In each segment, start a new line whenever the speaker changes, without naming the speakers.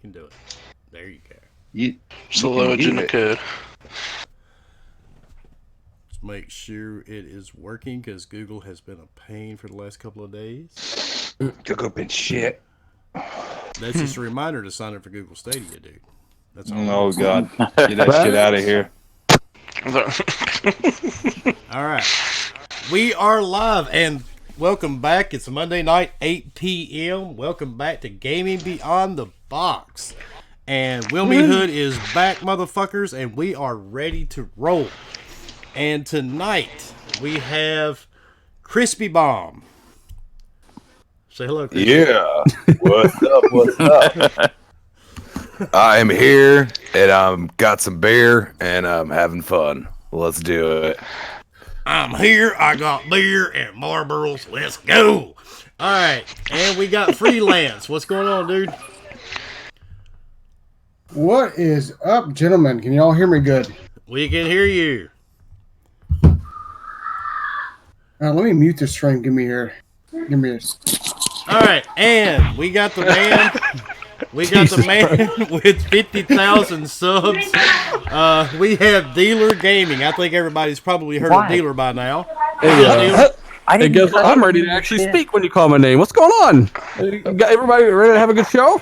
can do it. There you go.
Slow in the code.
Let's make sure it is working because Google has been a pain for the last couple of days.
Google been shit.
That's just a reminder to sign up for Google Stadia, dude. That's all.
Oh God, get that shit out of here.
All right, we are live and welcome back. It's Monday night, 8 p.m. Welcome back to Gaming Beyond the Box. And Wilmy Hood is back, motherfuckers, and we are ready to roll. And tonight, we have Cripsy Bomb. Say hello, Crispy.
Yeah. What's up? What's up? I'm here, and got some beer, and I'm having fun. Let's do it.
I'm here, I got beer and Marlboros. Let's go. All right, and we got Freelance. What's going on, dude?
What is up, gentlemen? Can you all hear me good?
We can hear you.
Let me mute this string. Give me here. Give me this.
All right, and we got the man. We got the man with 50,000 subs. We have Dealer Gaming. I think everybody's probably heard of Dealer by now.
Hey, guess what? I'm ready to actually speak when you call my name. What's going on? Got everybody ready to have a good show?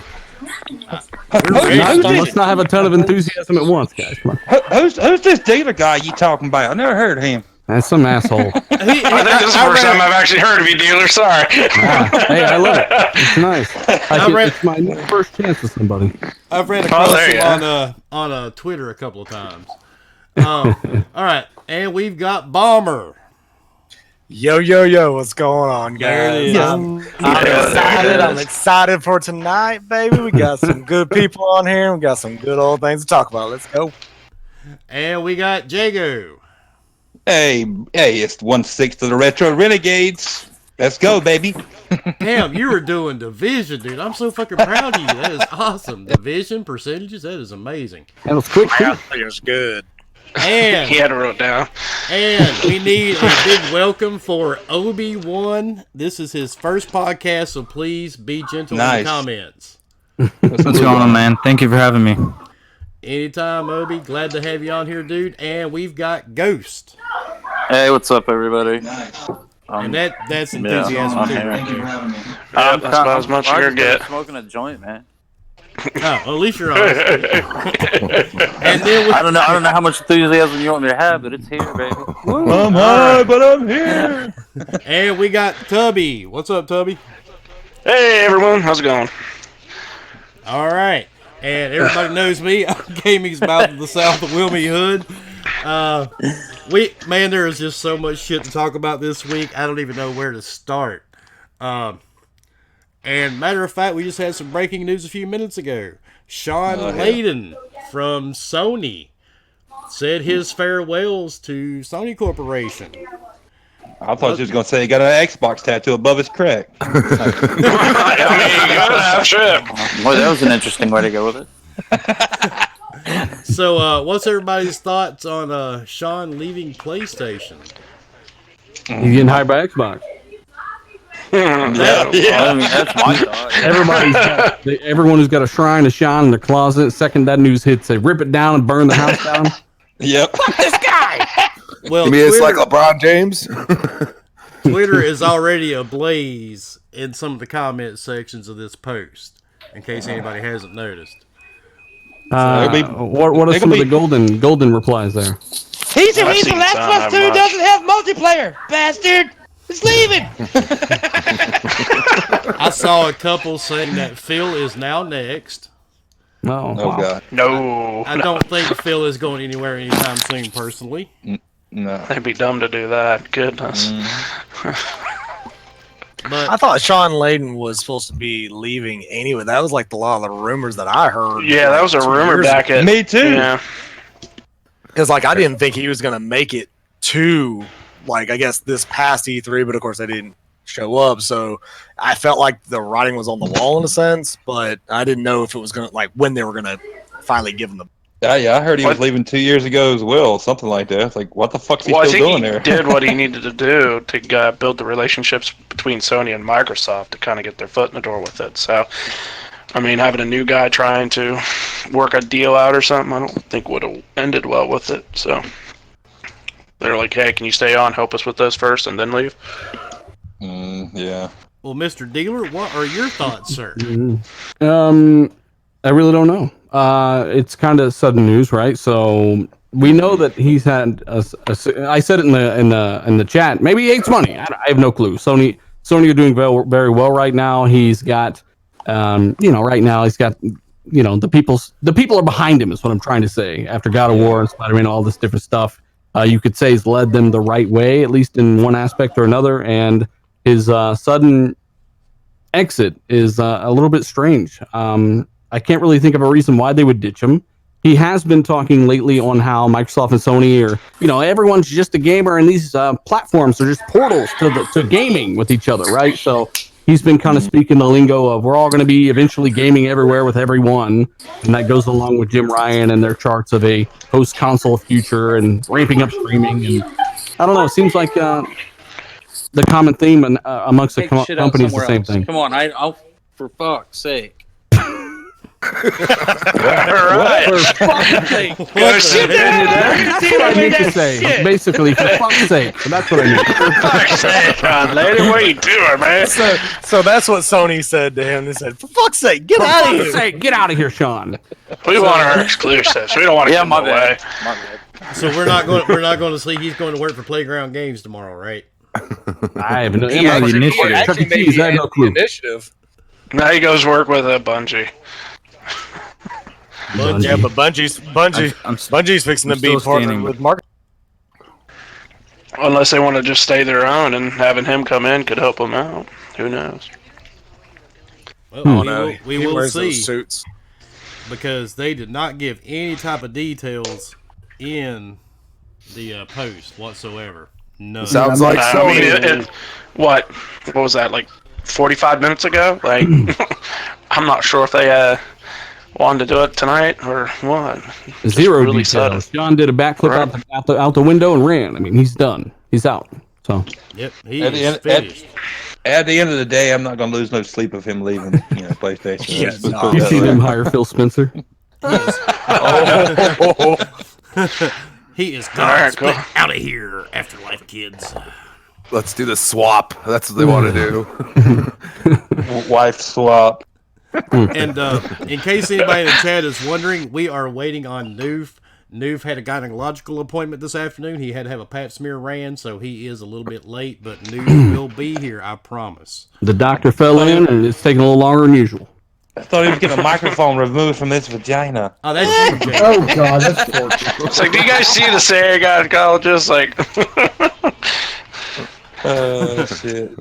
Let's not have a ton of enthusiasm at once, guys. Come on.
Who's this dealer guy you talking about? I never heard of him.
That's some asshole.
I think this is the first time I've actually heard of you, dealer. Sorry.
Hey, I love it. It's nice. It's my first chance with somebody.
I've ran across him on Twitter a couple of times. All right, and we've got Bomber.
Yo, what's going on, guys? I'm excited. I'm excited for tonight, baby. We got some good people on here. We got some good old things to talk about. Let's go.
And we got Jago.
Hey, it's 1/6 of the Retro Renegades. Let's go, baby.
Damn, you were doing division, dude. I'm so fucking proud of you. That is awesome. Division percentages, that is amazing.
That was quick, too.
It was good.
And
he had it wrote down.
And we need a big welcome for Obi Wan. This is his first podcast, so please be gentle in the comments.
What's going on, man? Thank you for having me.
Anytime, Obi. Glad to have you on here, dude. And we've got Ghost.
Hey, what's up, everybody?
And that's enthusiasm too.
Thank you for having me. That's about as much as you're gonna get.
Smoking a joint, man.
Oh, well, at least you're honest. And then
I don't know how much enthusiasm you want me to have, but it's here, baby.
I'm high, but I'm here.
And we got Tubby. What's up, Tubby?
Hey, everyone. How's it going?
All right. And everybody knows me. I'm Gaming's Mouth of the South of Wilmy Hood. There is just so much shit to talk about this week. I don't even know where to start. And matter of fact, we just had some breaking news a few minutes ago. Sean Layden from Sony said his farewells to Sony Corporation.
I thought you was going to say he got an Xbox tattoo above his crack.
I mean, you gotta have shit.
Well, that was an interesting way to go with
it. So, what's everybody's thoughts on Sean leaving PlayStation?
He's getting hired by Xbox.
I mean, that's my thought.
Everyone who's got a shrine to Sean in their closet, second that news hits, they rip it down and burn the house down.
Yep.
Fuck this guy!
Well,
you mean it's like LeBron James?
Twitter is already ablaze in some of the comment sections of this post, in case anybody hasn't noticed.
What are some of the golden replies there?
He's a reason Last of Us 2 doesn't have multiplayer, bastard! It's leaving!
I saw a couple saying that Phil is now next.
Oh,
God.
No.
I don't think Phil is going anywhere anytime soon, personally.
No.
They'd be dumb to do that. Goodness.
But
I thought Sean Layden was supposed to be leaving anyway. That was like a lot of the rumors that I heard.
Yeah, that was a rumor back at...
Me too.
Yeah.
Because I didn't think he was going to make it to, I guess, this past E3, but of course I didn't show up, so I felt like the writing was on the wall in a sense, but I didn't know if it was going to, when they were going to finally give him the...
Yeah, I heard he was leaving 2 years ago as well, something like that. It's like, what the fuck's he still doing there?
I think he did what he needed to do to build the relationships between Sony and Microsoft to kind of get their foot in the door with it. So, I mean, having a new guy trying to work a deal out or something, I don't think would have ended well with it. So they're like, hey, can you stay on, help us with this first, and then leave?
Yeah.
Well, Mr. Dealer, what are your thoughts, sir?
I really don't know. It's kind of sudden news, right? So we know that he's had I said it in the chat. Maybe he hates money. I have no clue. Sony are doing very well right now. He's got, right now he's got, the people are behind him is what I'm trying to say. After God of War and Spider-Man, all this different stuff, you could say he's led them the right way, at least in one aspect or another. And his sudden exit is a little bit strange. I can't really think of a reason why they would ditch him. He has been talking lately on how Microsoft and Sony are, everyone's just a gamer, and these platforms are just portals to gaming with each other, right? So he's been kind of speaking the lingo of we're all going to be eventually gaming everywhere with everyone, and that goes along with Jim Ryan and their charts of a post-console future and ramping up streaming. And I don't know, it seems like the common theme amongst the companies is the same thing.
Come on, I'll for fuck's sake.
Right.
That's what I meant to say. Basically, for fuck's sake. That's what I meant.
For fuck's sake, lady, what are you doing, man?
So that's what Sony said to him. They said, "For fuck's sake, get out of here!
Get out of here, Sean."
We want our exclusives. We don't want to give them away.
My bad.
So we're not going to see. He's going to work for Playground Games tomorrow, right?
I have no
Initiative.
Now he goes work with a Bungie.
Yeah, but Bungie's fixing to be partnered with Mark.
Unless they want to just stay their own, and having him come in could help them out. Who knows?
Well, we will
wears
see.
those suits.
Because they did not give any type of details in the post whatsoever. No.
Sounds like Sony.
I mean, what was that, like 45 minutes ago? Like, I'm not sure if they wanted to do it tonight or what.
Zero
really
details. John did a backflip out the window and ran. I mean, he's done. He's out. So.
Yep, he's finished.
At the end of the day, I'm not going to lose no sleep of him leaving, PlayStation.
You see them hire Phil Spencer?
He is gone. Out of here, Afterlife kids.
Let's do the swap. That's what they want to do.
Wife swap.
And in case anybody in the chat is wondering, we are waiting on Newf. Newf had a gynecological appointment this afternoon. He had to have a pap smear ran, so he is a little bit late, but Newf will be here, I promise.
The doctor fell in, and it's taking a little longer than usual.
I thought he was getting a microphone removed from his vagina.
Oh, that's
Oh God, that's torture.
It's like, do you guys see the Sarah gynecologist? Like,
Oh shit.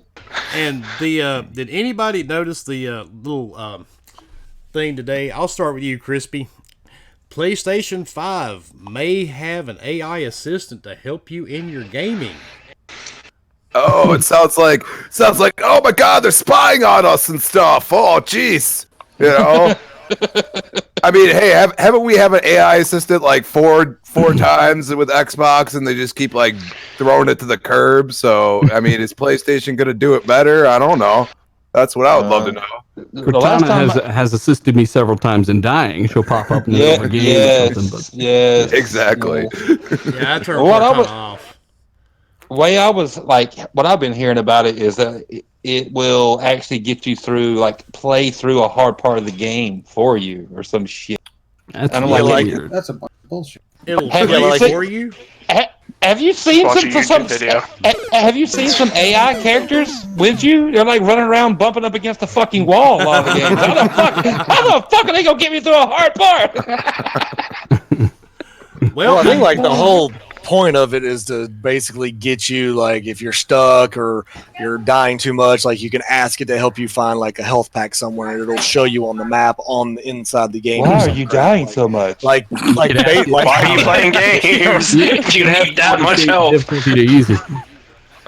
And did anybody notice the little thing today? I'll start with you, Crispy. PlayStation 5 may have an AI assistant to help you in your gaming.
Oh, it sounds like, oh my God, they're spying on us and stuff. Oh, jeez. I mean, hey, haven't we have an AI assistant like four times with Xbox, and they just keep like throwing it to the curb? So, I mean, is PlayStation gonna do it better? I don't know. That's what I would love to know.
Cortana has assisted me several times in dying. She'll pop up in the game or something. But...
Yes,
exactly.
Yeah, I turned Cortana off.
Way I was like, what I've been hearing about it is that it will actually get you through, like, play through a hard part of the game for you or some shit.
That's
I don't
weird.
That's a bunch of bullshit.
It'll
Have
play
you
for you.
Have you seen
Watch a
some
YouTube video.
Have you seen some AI characters with you? They're like running around bumping up against the fucking wall a lot of the games. How the fuck are they gonna get me through a hard part?
Well, I think like the whole point of it is to basically get you, like, if you're stuck or you're dying too much, like, you can ask it to help you find like a health pack somewhere, and it'll show you on the map on the inside the game.
Why are you dying so much?
why are you playing games? You can have that much help.
Difficulty to easy.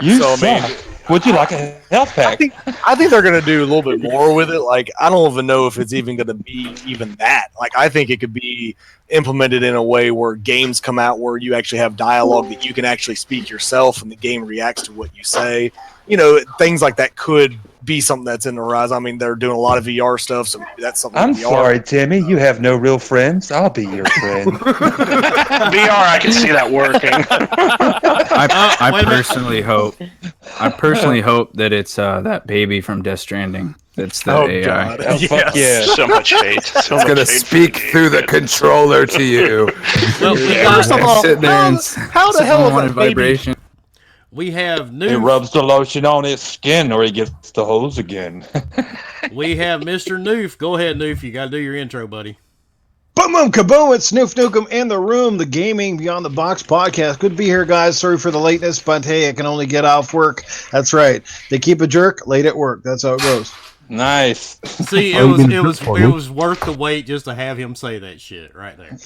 You
So, I
suck.
mean,
Would you like a health pack?
I think they're gonna do a little bit more with it. Like, I don't even know if it's even gonna be even that. Like, I think it could be implemented in a way where games come out where you actually have dialogue that you can actually speak yourself and the game reacts to what you say. Things like that could be something that's in the horizon. I mean, they're doing a lot of VR stuff, so that's something.
I'm
VR.
sorry, Timmy. You have no real friends. I'll be your friend.
VR, I can see that working.
I
wait a minute.
personally hope that it's that baby from Death Stranding. That's the
Oh,
AI.
God.
Oh, fuck yeah.
So much hate. So
It's
much
gonna
hate
speak through the controller to you.
Well, we
First of
got,
all,
Sit there and
how the hell is
unwanted
that baby?
vibration.
we have
He
Newf.
rubs the lotion on his skin or he gets the hose again.
We have Mr. Newf. Go ahead, Newf. You got to do your intro, buddy.
Boom, boom, kaboom. It's Newf Nukem in the room, the Gaming Beyond the Box podcast. Good to be here, guys. Sorry for the lateness, but hey, I can only get off work. That's right. They keep a jerk late at work. That's how it goes.
Nice.
See,
Oh, you've been
it
good for me.
was worth the wait just to have him say that shit right there.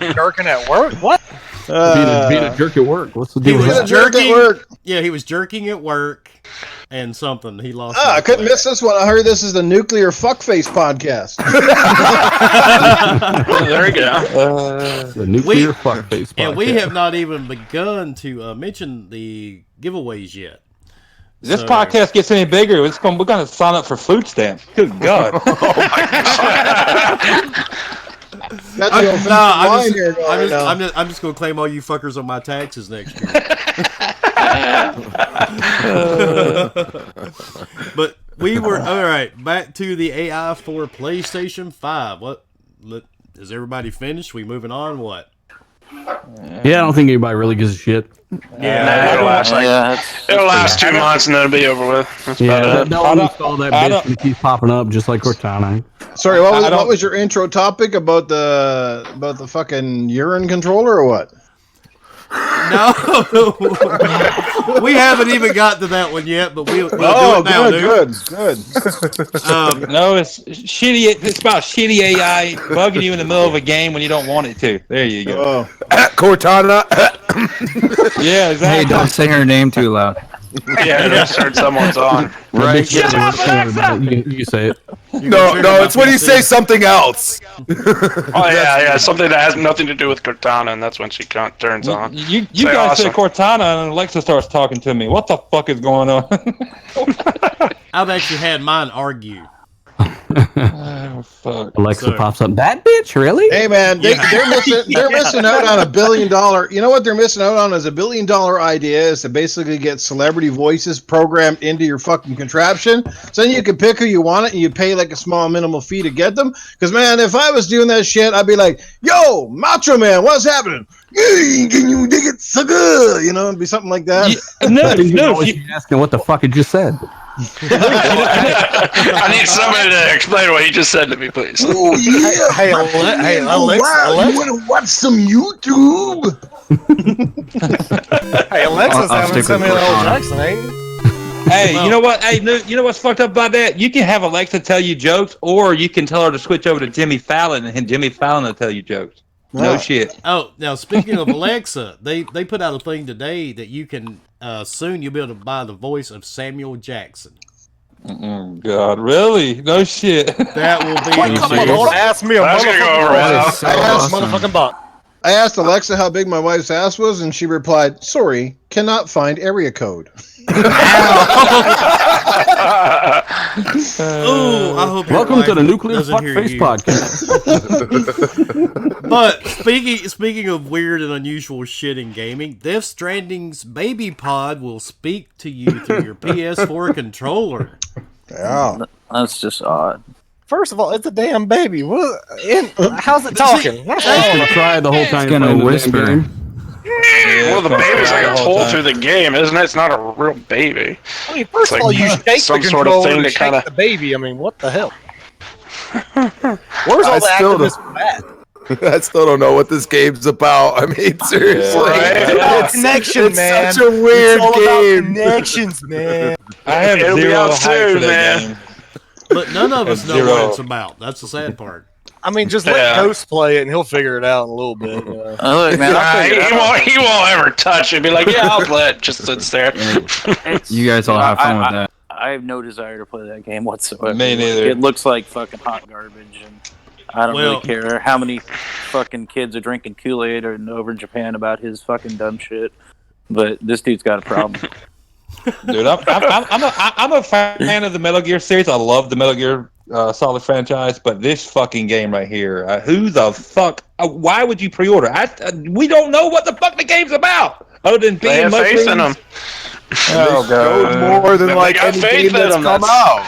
You're jerking at work? What?
being a jerk at work. What's the
He
deal with
was
that?
jerking.
At work.
Yeah, he was jerking at work and something. He lost.
I couldn't
my
miss this one. I heard this is the Nuclear Fuckface podcast.
There you go.
The nuclear fuckface.
And we
podcast.
have not even begun to mention the giveaways yet.
This
So-
podcast gets any bigger, we're going to sign up for food stamps. Good God.
That's the offensive line here going now.
I'm just going to claim all you fuckers on my taxes next year. But we were all right. Back to the AI for PlayStation 5. What is everybody finished? We moving on? What?
Yeah, I don't think anybody really gives a shit.
It'll last 2 months and then it'll be over with. That's about
Yeah,
it.
don't install that bitch and it keeps popping up just like Cortana.
Sorry, what was your intro topic about the fucking urine controller or what?
No, we haven't even got to that one yet. But we'll do
Oh,
it now,
good.
No, it's shitty. It's about shitty AI bugging you in the middle of a game when you don't want it to. There you go.
Oh,
Cortana.
Yeah,
Hey,
exactly.
don't say her name too loud.
Yeah, just heard someone's on.
Right?
Shut up, Alexa!
You can say it.
No, it's when you say something else.
Oh yeah, something that has nothing to do with Cortana, and that's when she turns on.
You
Say
guys say
awesome.
Cortana and Alexa starts talking to me. What the fuck is going on?
I've actually had mine argue.
Oh, fuck.
Alexa
Sorry.
pops up. That bitch, really?
hey man, they're missing out on $1 billion. You know what they're missing out on is $1 billion idea is to basically get celebrity voices programmed into your fucking contraption. So then you can pick who you want it and you pay like a small minimal fee to get them. Because man, if I was doing that shit, I'd be like, "Yo, Macho Man, what's happening? Can you dig it, sucker?" You know, it'd be something like that.
No,
Always be asking what the fuck it just said.
I need somebody to explain what he just said to me, please.
Oh yeah.
Hey, Alexa,
Wow, you want to watch some YouTube?
Hey, Alexa's
I'll
having
stick
some
with
of L.
Cortana.
Jackson, ain't he?
Hey, you know what? Hey, you know what's fucked up about that? You can have Alexa tell you jokes, or you can tell her to switch over to Jimmy Fallon, and Jimmy Fallon will tell you jokes. No shit.
Oh, now speaking of Alexa, they put out a thing today that you can soon you'll be able to buy the voice of Samuel Jackson.
Oh, God, really? No shit.
That will be.
Don't ask me a
That's gonna go over well.
So
I asked
awesome.
motherfucking bot.
I asked Alexa how big my wife's ass was, and she replied, "Sorry, cannot find area code."
Ooh, I hope your
Welcome to
wife
the Nuclear
doesn't hear
Fuckface
you.
podcast.
But speaking of weird and unusual shit in gaming, Death Stranding's baby pod will speak to you through your PS4 controller.
Yeah.
That's just odd.
First of all, it's a damn baby. How's it talking?
I tried the whole time.
It's gonna
playing the
whisper.
game.
Well, the baby's like a tool through the game, isn't it? It's not a real baby.
I mean, first
It's
of all,
like
you shake
some
the
sort of
controller
thing
to
to
shake
kinda-
the baby. I mean, what the hell? Where's all the
still
activists for that?
I still don't know what this game's about. I mean, seriously.
Right?
It's about connection,
it's
man.
such a weird
it's all about
game.
connections, man.
I have
It'll be
zero
out
hype
soon,
for that
man.
game.
But none of us know
Zero.
what it's about. That's the sad part.
I mean, just let
Yeah.
Ghost play it, and he'll figure it out in a little bit. You know?
Look, man, I'll tell you that.
He won't ever touch it. Be like, yeah, I'll play it. Just sits there.
It's-
You guys all have fun with that.
I have no desire to play that game whatsoever.
Me neither.
It looks like fucking hot garbage, and I don't
Well-
really care how many fucking kids are drinking Kool-Aid or over in Japan about his fucking dumb shit. But this dude's got a problem.
Dude, I'm a fan of the Metal Gear series. I love the Metal Gear Solid franchise, but this fucking game right here, who the fuck? Why would you pre-order? We don't know what the fuck the game's about, other than
They
being
have faith in
mushrooms.
them.
Oh god!
More than
They
like
got
any
faith
game
in
that's
them,
come
that's-
out.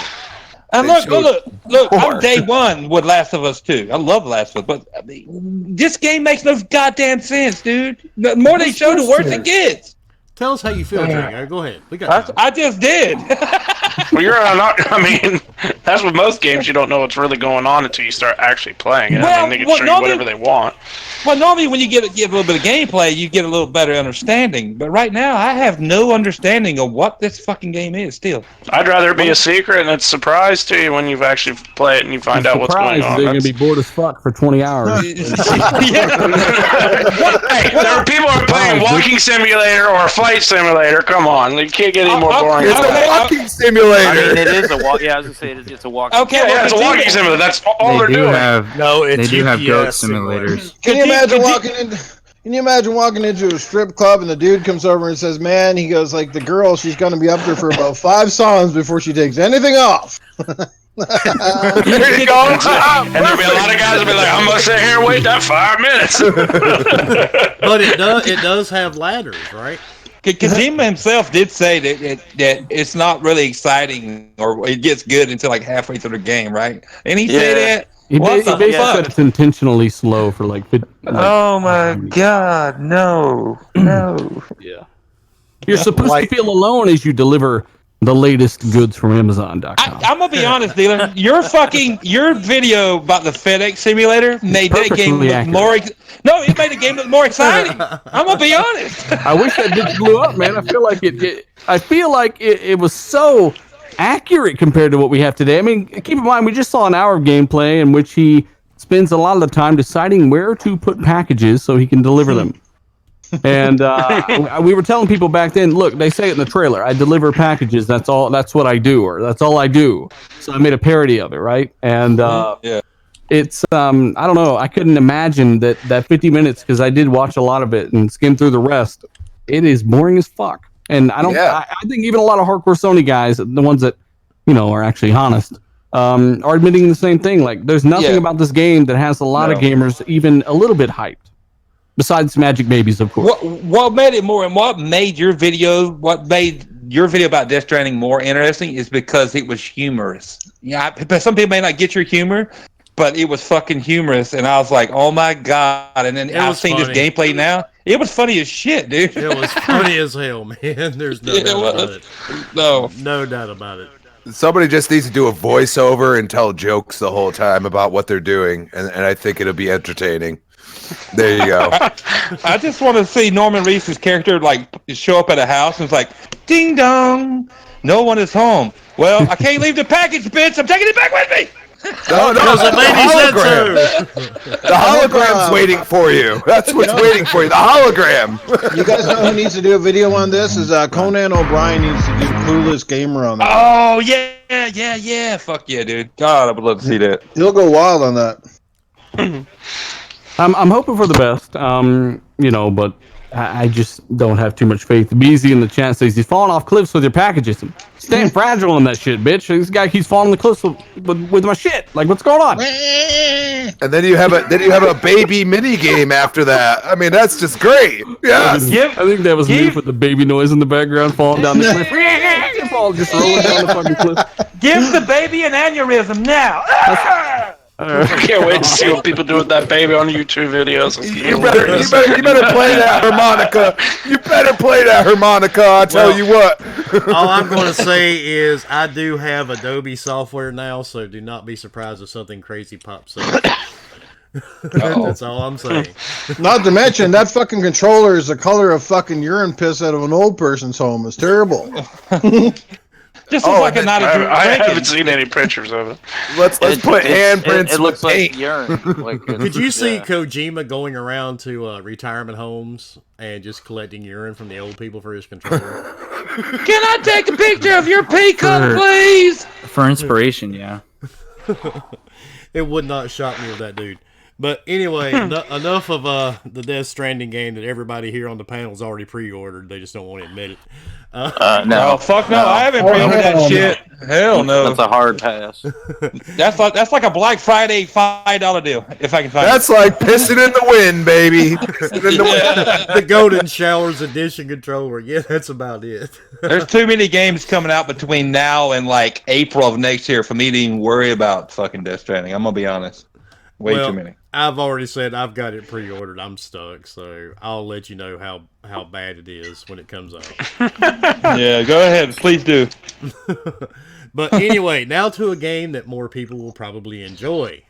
And
They
look!
showed more.
I'm day one with Last of Us 2. I love Last of Us, but I mean, this game makes no goddamn sense, dude. The more they show, the worse it gets.
Tell us how you feel, Dringo. Go ahead. We got time.
I just did.
Well, I mean, that's with most games. You don't know what's really going on until you start actually playing it. I mean, they can show you whatever they want.
Well, normally when you get a little bit of gameplay, you get a little better understanding. But right now, I have no understanding of what this fucking game is. Still,
I'd rather it be a secret and it's a surprise to you when you've actually played it and you find out what's going on.
They're gonna be bored as fuck for 20 hours.
Hey, there are people who are playing Walking Simulator or a Flight Simulator. Come on, you can't get any more boring.
It's a walking simulator.
I mean, it is a walk. Yeah, I was gonna say it's a walk.
Okay,
Yeah, it's a walking simulator. That's all they're
They do
doing.
have.
No, it's
They do have goat
UPS
simulators.
Can you imagine walking into? Can you imagine walking into a strip club and the dude comes over and says, "Man," he goes, "like the girl, she's going to be up there for about 5 songs before she takes anything off."
There you go. And there'll be a lot of guys will be like, "I'm gonna sit here and wait that 5 minutes."
But it does have ladders, right?
Kojima himself did say that it's not really exciting or it gets good until like halfway through the game, right? And he said that.
He
What the
basically
fuck?
said it's intentionally slow for like.
Oh my god, no.
Yeah. You're supposed to feel alone as you deliver the latest goods from Amazon.com.
I'm gonna be honest, dealer. Your video about the FedEx simulator made that game
perfectly
look
accurate.
more. No, it made the game look more exciting. I'm gonna be honest.
I wish that did blew up, man. I feel like it was so accurate compared to what we have today. I mean, keep in mind we just saw an hour of gameplay in which he spends a lot of the time deciding where to put packages so he can deliver them. And we were telling people back then, look, they say it in the trailer, I deliver packages, that's what I do, or that's all I do. So I made a parody of it, right? And it's I don't know, I couldn't imagine that 50 minutes, because I did watch a lot of it and skim through the rest. It is boring as fuck. And I think even a lot of hardcore Sony guys, the ones that, are actually honest, are admitting the same thing. Like, there's nothing about this game that has a lot of gamers even a little bit hyped. Besides Magic Babies, of course.
What made it more, and what made your video about Death Stranding more interesting is because it was humorous. Yeah, some people may not get your humor, but it was fucking humorous, and I was like, oh my god! And then I've seen this gameplay now. It was funny as shit, dude.
It was funny as hell, man. There's no doubt about it. No doubt about it.
Somebody just needs to do a voiceover and tell jokes the whole time about what they're doing, and I think it'll be entertaining. There you go.
I just want to see Norman Reedus' character show up at a house and it's like, ding dong, no one is home. Well, I can't leave the package, bitch. I'm taking it back with me.
No,
Because the lady said so.
The hologram's waiting for you. That's what's waiting for you. The hologram.
You guys know who needs to do a video on this? Is Conan O'Brien needs to do Clueless Gamer on that.
Oh yeah. Fuck yeah, dude. God, I would love to see that.
He'll go wild on that.
I'm hoping for the best, but I just don't have too much faith. BZ in the chat says he's falling off cliffs with your packages. Staying fragile on that shit, bitch. This guy keeps falling the cliffs with my shit. Like, what's going on?
And then you have a baby mini game after that. I mean, that's just great. Yes.
I think that was me with the baby noise in the background falling down the cliff. Just rolling down the fucking cliff.
Give the baby an aneurysm now.
I can't wait to see what people do with that baby on YouTube videos.
You better play that harmonica. You better play that harmonica. I'll tell you what.
All I'm going to say is I do have Adobe software now, so do not be surprised if something crazy pops up. That's all I'm saying.
Not to mention, that fucking controller is the color of fucking urine piss out of an old person's home. It's terrible.
Just looks like a not a drink.
I haven't seen any pictures of it.
Let's put handprints.
It looks
with paint.
like urine.
Could you see Kojima going around to retirement homes and just collecting urine from the old people for his controller?
Can I take a picture of your pee cup, please?
For inspiration, yeah.
It would not shock me with that dude. But anyway, enough of the Death Stranding game that everybody here on the panel's already pre-ordered. They just don't want to admit it.
No.
Oh fuck no! I haven't pre-ordered that shit. Hell no.
That's a hard pass.
That's like a Black Friday $5 deal if I can find
That's like pissing in the wind, baby. Pissing in the wind.
The Golden Showers Edition controller. Yeah, that's about it.
There's too many games coming out between now and like April of next year for me to even worry about fucking Death Stranding. I'm gonna be honest. Way too many.
I've already said I've got it pre-ordered. I'm stuck, so I'll let you know how bad it is when it comes out.
Yeah, go ahead. Please do.
But anyway, now to a game that more people will probably enjoy.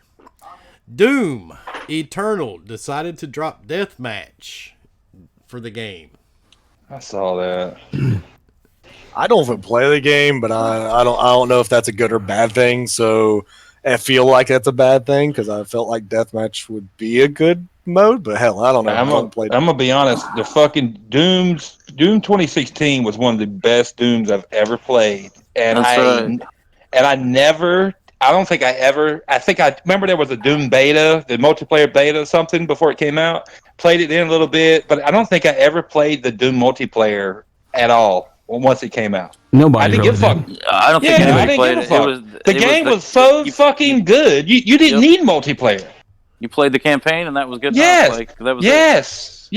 Doom Eternal decided to drop Deathmatch for the game.
I saw that.
I don't even play the game, but I don't know if that's a good or bad thing. So I feel like that's a bad thing because I felt like deathmatch would be a good mode. But hell, I don't know.
I'm gonna be honest. The fucking Doom 2016 was one of the best Dooms I've ever played, and I think I remember there was a Doom beta, the multiplayer beta or something before it came out. Played it in a little bit, but I don't think I ever played the Doom multiplayer at all once it came out.
Nobody
I didn't
really
give a fuck.
did.
I don't think anybody played it.
The game was so fucking good. You didn't need multiplayer.
You played the campaign, and that was good
Yes.
enough. Like, that was
Yes.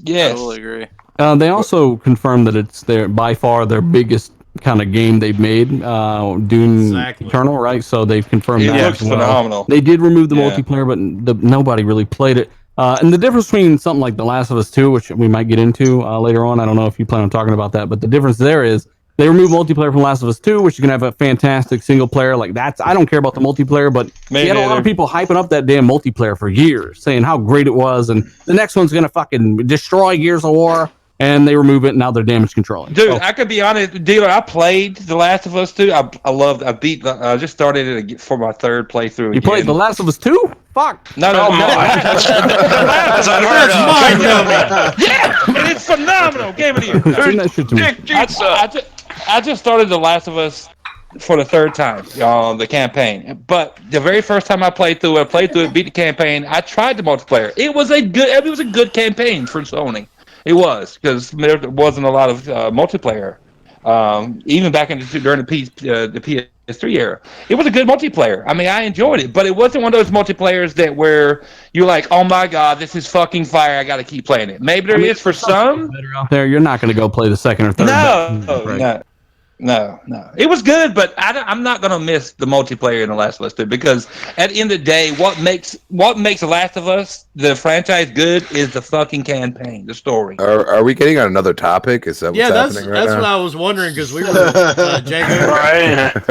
I totally agree.
They also confirmed that it's by far their biggest kind of game they've made, Doom Eternal, right? So they've confirmed that.
It looks
as well.
phenomenal.
They did remove the multiplayer, but nobody really played it. And the difference between something like The Last of Us 2, which we might get into later on, I don't know if you plan on talking about that, but the difference there is they removed multiplayer from Last of Us 2, which you can have a fantastic single player. Like I don't care about the multiplayer, but you had a lot of people hyping up that damn multiplayer for years, saying how great it was, and the next one's gonna fucking destroy Gears of War. And they remove it, and now they're damage controlling.
Dude, I could be honest, dealer. I played The Last of Us 2. I just started it for my third playthrough.
You played The Last of Us 2? Fuck.
No.
That's
Yeah, and it's phenomenal. Game of the year.
Send that shit to me.
I just started The Last of Us for the third time, the campaign. But the very first time I played through it, beat the campaign. I tried the multiplayer. It was a good campaign for Sony. It was, because there wasn't a lot of multiplayer, even back during the PS3 era. It was a good multiplayer. I mean, I enjoyed it, but it wasn't one of those multiplayers that where you're like, oh my god, this is fucking fire, I got to keep playing it. Maybe there is for some.
Out there, you're not going to go play the second or third.
No. It was good, but I'm not gonna miss the multiplayer in The Last of Us 2 because at the end of the day, what makes The Last of Us the franchise good is the fucking campaign, the story.
Are we getting on another topic? Is that what's happening right now?
That's what I was wondering because we were Jacob,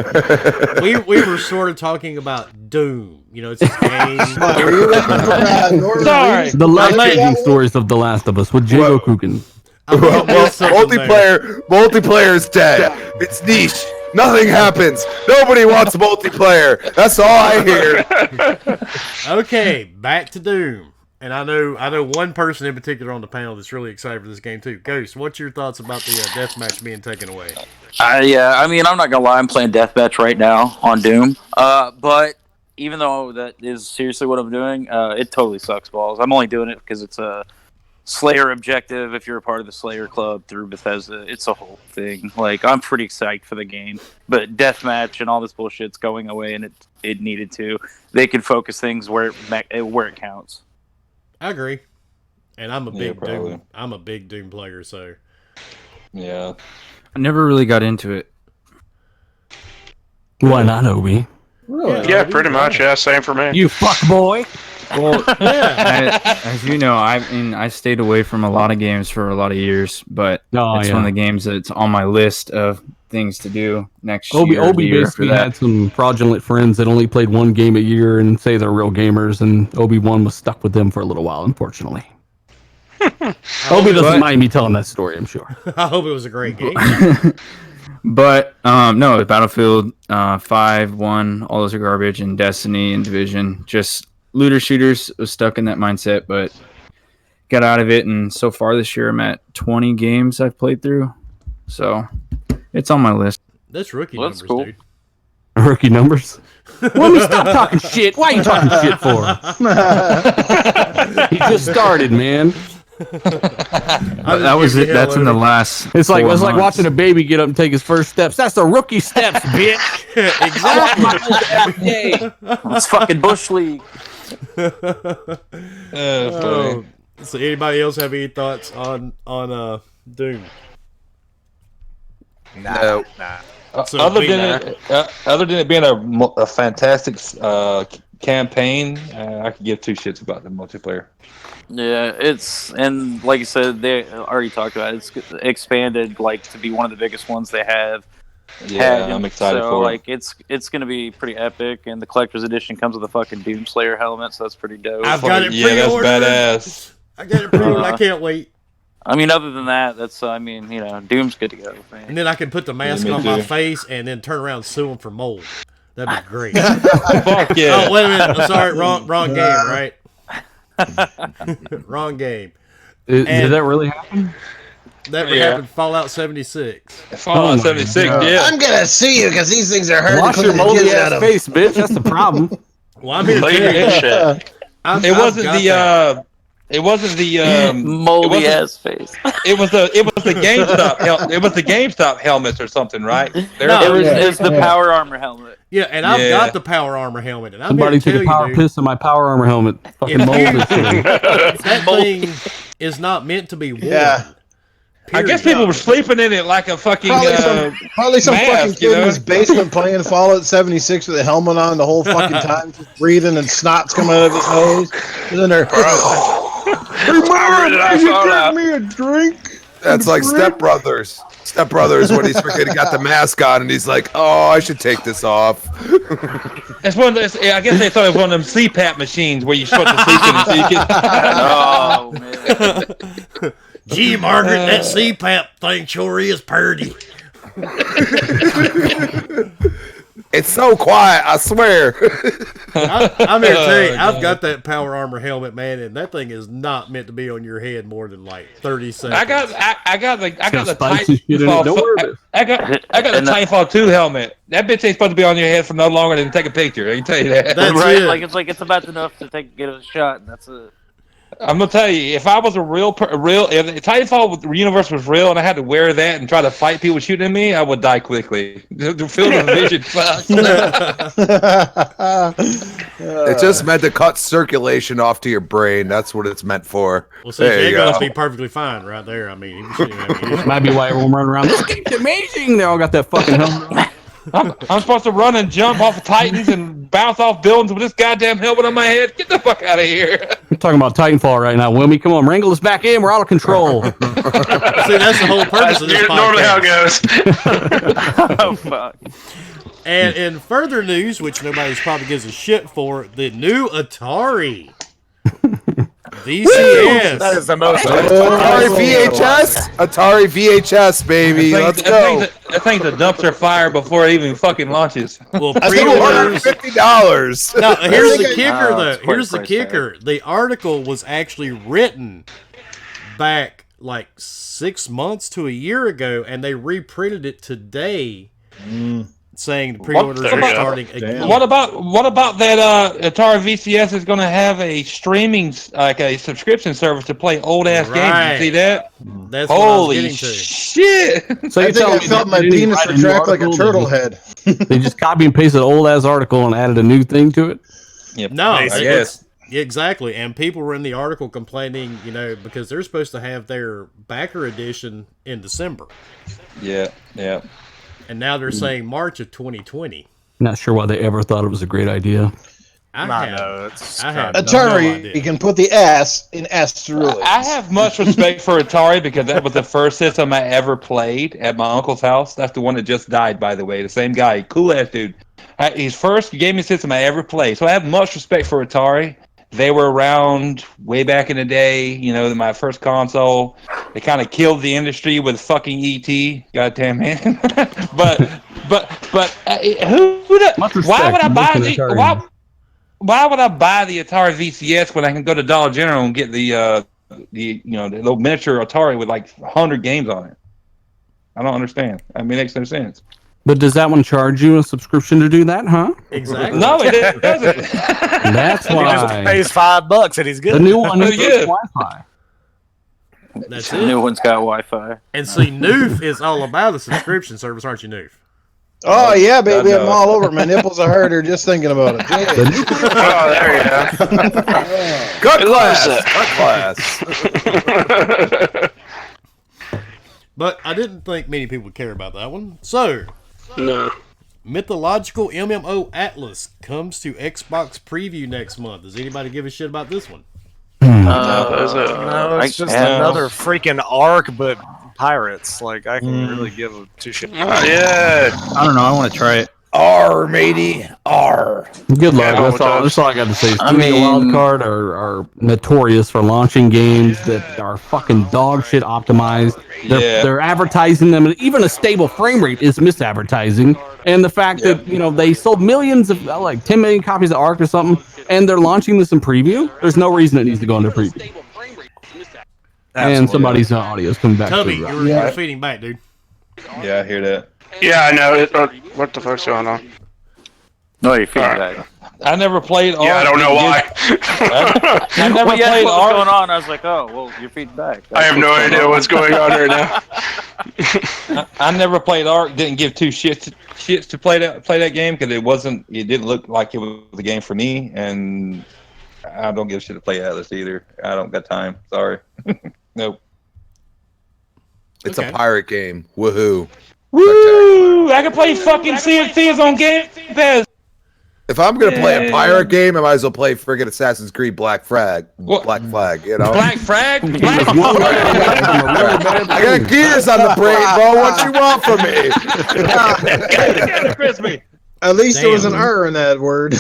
we were sort of talking about Doom. You know, it's this game.
Sorry,
the life-changing stories of The Last of Us with Jago Kukin.
Well, multiplayer is dead. It's niche. Nothing happens. Nobody wants multiplayer. That's all I hear.
Okay, back to Doom. And I know one person in particular on the panel that's really excited for this game too. Ghost, what's your thoughts about the deathmatch being taken away?
I mean, I'm not gonna lie, I'm playing deathmatch right now on Doom. But even though that is seriously what I'm doing, it totally sucks balls. I'm only doing it because it's a Slayer objective. If you're a part of the Slayer club through Bethesda, it's a whole thing. Like, I'm pretty psyched for the game, but deathmatch and all this bullshit's going away, and it needed to. They could focus things where it counts.
I agree, and I'm a big Doom player, so
yeah.
I never really got into it.
Why not, Obi?
Really?
Yeah, pretty much. Yeah, same for me.
You fuck boy.
Well, as you know, I stayed away from a lot of games for a lot of years, but it's one of the games that's on my list of things to do next year.
Obi basically had some fraudulent friends that only played one game a year and say they're real gamers, and Obi-Wan was stuck with them for a little while, unfortunately. Obi doesn't mind me telling that story, I'm sure.
I hope it was a great game.
But no, Battlefield 5, 1, all those are garbage, and Destiny and Division, just looter shooters. Was stuck in that mindset, but got out of it, and so far this year I'm at 20 games I've played through, so it's on my list.
That's rookie numbers,
cool.
dude.
Rookie numbers? Let me stop talking shit. Why are you talking shit for? He just started, man.
That was it. That's in the last.
It's like
4
like
months.
watching a baby get up and take his first steps. That's the rookie steps, bitch.
Exactly.
It's fucking Bush League.
So anybody else have any thoughts on Doom?
No.
So
other
we-
than it being a fantastic campaign, I could give two shits about the multiplayer.
Yeah, and like you said, they already talked about it. It's expanded like to be one of the biggest ones they have.
Yeah, I'm excited for
it. It's gonna be pretty epic, and the collector's edition comes with a fucking Doomslayer helmet, so that's pretty dope.
I've got it
Yeah, that's
pre-ordered.
badass.
I got it pre-ordered. I can't wait.
I mean, other than that, Doom's good to go,
And
man.
then I can put the mask
me
on my
too.
face and then turn around and sue them for mold. That'd be great.
Fuck yeah.
Oh, wait a minute. I'm sorry, wrong game, right? Wrong game.
Did that really happen?
That
Yeah.
happened Fallout 76.
Fallout 76, yeah.
I'm gonna see you because these things are hard
Wash
to
your
clean the
moldy
jizz out
ass
of.
face, bitch. That's the problem.
Well, I'm here to
Clean
tell
your
you.
shit.
It wasn't the
Moldy ass face.
it was the GameStop helmets or something, right?
No,
It's the power armor helmet.
Yeah, and I've
Yeah.
got the power armor helmet, and I'm
Somebody
here to
took
tell
a power
you, dude,
piss in my power armor helmet. Fucking
If
mold
you-
this thing.
that thing is not meant to be worn.
Yeah.
I guess
Period.
people were sleeping in it like a fucking
Probably some
mask,
fucking kid
you
in
know?
his basement playing Fallout 76 with a helmet on the whole fucking time, just breathing and snot's coming out of his nose. And then they're, hey, Mom, can you get me a drink?
That's like Step Brothers. Step Brothers when he's freaking got the mask on and he's like, "Oh, I should take this off."
It's one of those, I guess they thought it was one of them CPAP machines where you're supposed to sleep in it so you can
Oh man.
Gee, Margaret, that CPAP thing sure is purdy.
It's so quiet, I swear.
I'm here to tell you, I've got that power armor helmet, man, and that thing is not meant to be on your head more than like 30 seconds.
I got the
spicy shit in it. Don't worry about it.
I got the
And
Titanfall 2 helmet. That bitch ain't supposed to be on your head for no longer than take a picture. I can tell you that.
That's
right?
it.
It's about enough to get a shot, and that's it.
I'm gonna tell you, if I was if Titanfall universe was real and I had to wear that and try to fight people shooting at me, I would die quickly. The field of vision sucks.
It's just meant to cut circulation off to your brain. That's what it's meant for.
Well, see,
There you
Jago
go.
must be perfectly fine right there. I mean, he shouldn't have any issue.
Might be why everyone running around. This game's amazing. They all got that fucking helmet on.
I'm supposed to run and jump off of Titans and bounce off buildings with this goddamn helmet on my head. Get the fuck out of here.
We're talking about Titanfall right now. Wilmy, come on, wrangle us back in. We're out of control.
See, that's the whole purpose of this
Normally how it
podcast.
goes.
Oh fuck.
And in further news, which nobody's probably gives a shit for, the new Atari VCS.
That is the most.
Atari VHS, Atari VHS, baby. Let's go.
That thing's a dumpster fire before it even fucking launches.
Well,
I think
pre-orders.
$150.
Now, here's the
think
kicker, though.
it's quite
Here's the
a price tag.
kicker. The article was actually written back like 6 months to a year ago, and they reprinted it today, saying the pre-orders
There
are
you go.
starting again.
What about that Atari VCS is going to have a streaming, like a subscription service to play old ass
Right.
games? You see that?
That's what I was
Holy
getting to.
shit!
So
I
you
think
tell
I
me
felt
they
my
didn't
penis
write a new
retract like a
article?
turtle head.
They just copy and paste an old ass article and added a new thing to it.
Yep.
No,
I guess.
exactly. And people were in the article complaining, because they're supposed to have their backer edition in December,
Yeah.
and now they're saying March of 2020.
Not sure why they ever thought it was a great idea.
I have
Atari,
no idea.
you can put the S in asteroids.
I have much respect for Atari because that was the first system I ever played at my uncle's house. That's the one that just died, by the way. The same guy, cool ass dude. His first gaming system I ever played. So I have much respect for Atari. They were around way back in the day. My first console. They kind of killed the industry with fucking ET. Goddamn man. but
Much respect.
why would I
I'm
buy
looking
the
at Atari.
why would I buy the Atari VCS when I can go to Dollar General and get the little miniature Atari with like 100 games on it? I don't understand. I mean, it makes no sense.
But does that one charge you a subscription to do that, huh?
Exactly.
No, it doesn't.
That's
He just
why.
pays $5 and he's good.
The new one is
Yeah.
Wi-Fi.
That's
The new
it.
one's got Wi-Fi.
And see, Newf is all about the subscription service, aren't you, Newf?
Oh yeah, baby,
God,
I'm
no.
all over. My nipples are harder just thinking about it. Yeah.
Oh, there you go.
Cut
It
class.
loves
Cut class.
But I didn't think many people would care about that one. So,
No.
Mythological MMO Atlas comes to Xbox Preview next month. Does anybody give a shit about this one?
No, is it?
No, it's just another freaking Ark, but pirates. Like, I can really give two shit.
Oh, yeah.
I don't know. I want to try it.
R, matey. R.
Good luck.
Yeah,
That's all I got to say.
I
Studio
mean-
Wildcard are notorious for launching games that are fucking dog shit optimized. They're advertising them, and even a stable frame rate is misadvertising. And the fact that they sold millions of 10 million copies of Ark or something, and they're launching this in preview. There's no reason it needs to go into preview. And somebody's audio's coming back.
Tubby,
through,
you're feeding back, dude.
Yeah, I hear that.
Yeah, I know. What the fuck's going on?
No, you're feeling
Alright.
back.
I never played Ark.
Yeah, I don't know why.
I never
Well, yeah,
played
what was
Ark.
going on? I was like, oh, well, you're feeding back.
I have no idea what's going on right now.
I never played Ark. Didn't give two shits to play that game because it didn't look like it was a game for me, and I don't give a shit to play Atlas either. I don't got time. Sorry. Nope.
It's a pirate game. Woohoo.
Woo! I can play fucking CFTs on Game Pass.
If I'm gonna play a pirate game, I might as well play friggin' Assassin's Creed Black Flag.
What?
Black Flag, you know.
Black Frag? Black
I got gears on the brain, bro. What you want from me?
Crispy.
At least there was an
Damn.
R in that word.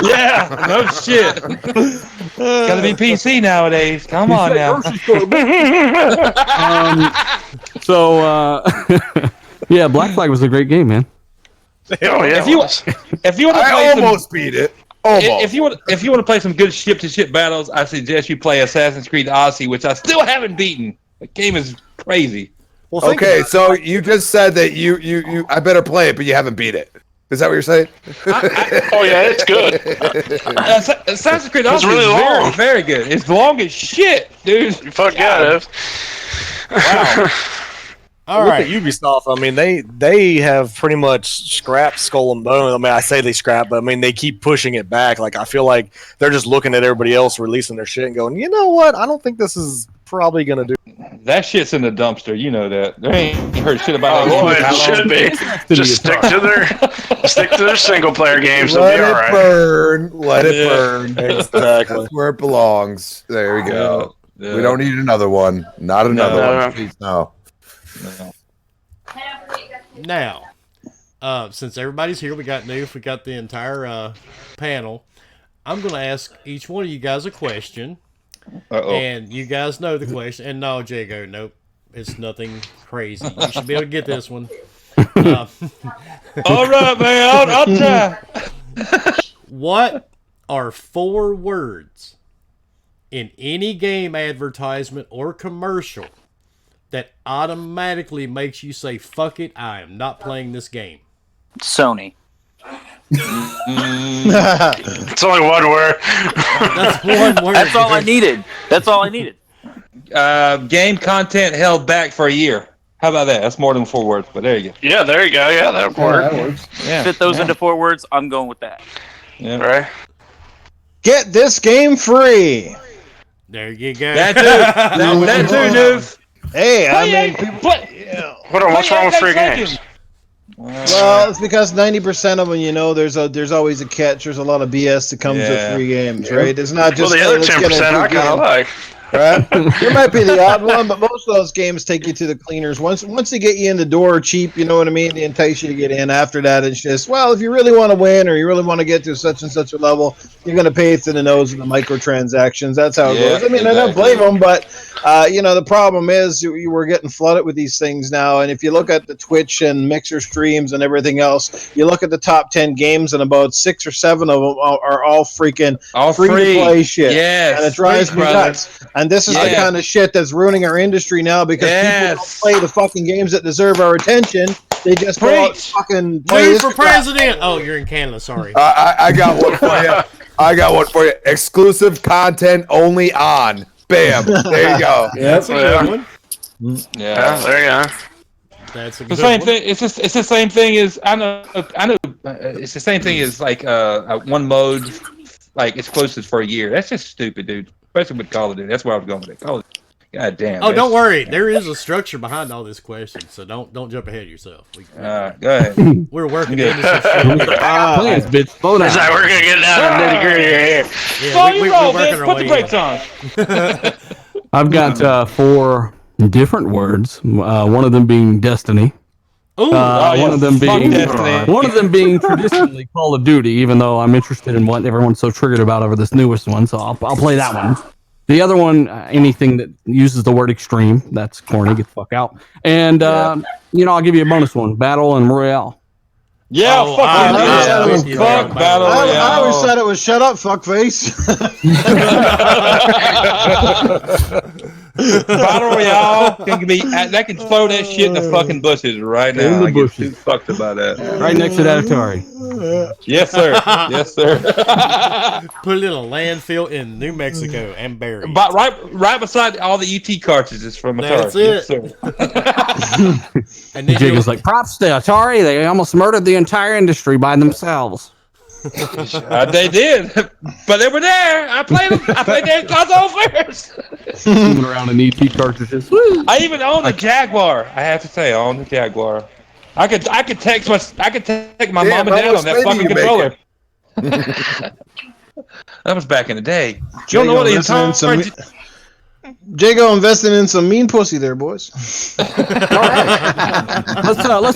Yeah, no shit. Gotta be PC nowadays. Come on now.
Yeah, Black Flag was a great game, man.
Oh, yeah.
If you want to
I
play
almost beat it. Almost.
if you want to play some good ship-to-ship battles, I suggest you play Assassin's Creed Odyssey, which I still haven't beaten. The game is crazy.
Well, think
Okay,
about it.
so you just said that you I better play it, but you haven't beat it. Is that what you're saying?
Oh, yeah, it's good.
Assassin's Creed
It's
Odyssey
really
is
long.
very, very good. It's long as shit, dude.
Fuck yeah, it is.
Wow.
All
Look
right.
at Ubisoft. I mean, they have pretty much scrapped Skull and Bone. I mean, I say they scrap, but I mean they keep pushing it back. Like I feel like they're just looking at everybody else releasing their shit and going, you know what? I don't think this is probably gonna do.
That shit's in the dumpster. You know that. They ain't heard shit about
Oh,
it.
it should be. Just stick to their single player games. They'll
Let
be
it
all right.
burn. Let it
Yeah.
burn.
Exactly.
That's where it belongs. There we go.
Yeah.
We don't need another one. Not another
No.
one. Please no.
No.
Now, since everybody's here, we got Newf, we got the entire panel. I'm going to ask each one of you guys a question,
Uh-oh.
and you guys know the question. And no, Jago, nope, it's nothing crazy. You should be able to get this one.
All right, man. I'll try.
What are 4 words in any game advertisement or commercial that automatically makes you say, fuck it, I am not playing this game?
Sony.
It's only one word.
That's one word.
That's all I needed. That's all I needed.
Game content held back for a year. How about that? That's more than 4 words, but there you go.
Yeah, there you go. Yeah, that worked.
that works.
Yeah.
Fit those into 4 words. I'm going with that.
Yeah.
Right?
Get this game free.
There you go.
That too. That too, Newf.
Hey, I
Play
mean, people,
Hold on, what's
Play
wrong with free
Apex
games?
Legends.
well, it's because 90% of them, there's always a catch. There's a lot of BS that comes with free games, right? It's not
Well,
just
the other
let's get a
10% I
free
kind of
game.
like.
Right? There might be the odd one, but most of those games take you to the cleaners. Once they get you in the door cheap, you know what I mean? They entice you to get in. After that, it's just, well, if you really want to win or you really want to get to such and such a level, you're going to pay it to the nose of the microtransactions. That's how it goes. I mean, I don't blame them, but, the problem is you were getting flooded with these things now. And if you look at the Twitch and Mixer streams and everything else, you look at the top 10 games and about 6 or 7 of them are all freaking
All
free to play shit.
Yes.
And it drives me
brother.
nuts. And this is the
Yeah.
kind of shit that's ruining our industry now because people don't play the fucking games that deserve our attention. They just fucking play
Dude
this
for
crap.
president. Oh, you're in Canada. Sorry.
I got one for you. I got one for you. Exclusive content only on. Bam. There you go.
That's a good one.
Yeah, there you go.
That's a
The
good
same
one.
thing. It's the same thing as I know. It's the same thing as like one mode, like exclusives for a year. That's just stupid, dude. Especially with Call of Duty. That's where I was going with it. Call of Duty. God damn.
Oh, don't worry. There is a structure behind all this question, so don't jump ahead of yourself.
Go ahead.
We're working
Yeah.
into some shit here.
Please, bitch, slow down.
It's like we're gonna get down to nitty gritty here.
Slow you roll,
working
bitch.
our
Put the
way
brakes on.
I've got 4 different words. One of them being destiny.
Ooh,
One of them
fuck
being
Destiny.
one of them being traditionally Call of Duty. Even though I'm interested in what everyone's so triggered about over this newest one, so I'll play that one. The other one, anything that uses the word extreme, that's corny. Get the fuck out. And I'll give you a bonus one: battle and royale.
Yeah,
Oh,
fuck
I
yeah.
love it.
Fuck battle
I always
royale.
said it was shut up, fuckface.
Battle royale that can throw that shit in the fucking bushes right now.
In the
I get
bushes.
too fucked about that.
Right next to that Atari.
Yes, sir. Yes, sir.
put it in a landfill in New Mexico and bury it.
But right beside all the ET cartridges from Atari.
That's it.
Yes, sir.
And then
Jig is like, props to Atari. They almost murdered the entire industry by themselves.
They did, but they were there. I played them. I played their console first.
Moving around in ET cartridges. Woo!
I even own the Jaguar. I have to say, I own the Jaguar. I could take my mom and dad on that fucking controller. That was back in the day. You don't know what the Atari.
Jago investing in some mean pussy there, boys.
Let's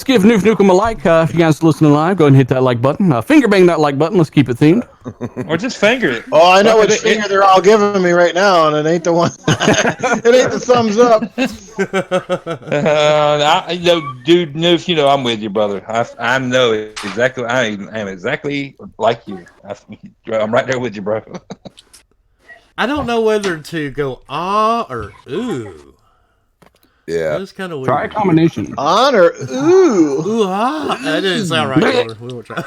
give Newf Nukem a like. If you guys listening live, go ahead and hit that like button. Finger bang that like button. Let's keep it themed.
Or just finger it.
Oh, I know which finger they're all giving me right now, and it ain't the one. It ain't the thumbs up.
Dude, Newf, I'm with you, brother. I know exactly. I am exactly like you. I'm right there with you, bro.
I don't know whether to go or ooh.
Yeah.
That's kind of weird.
Try a combination.
On or ooh.
Ooh, that didn't sound right. Color. We won't try.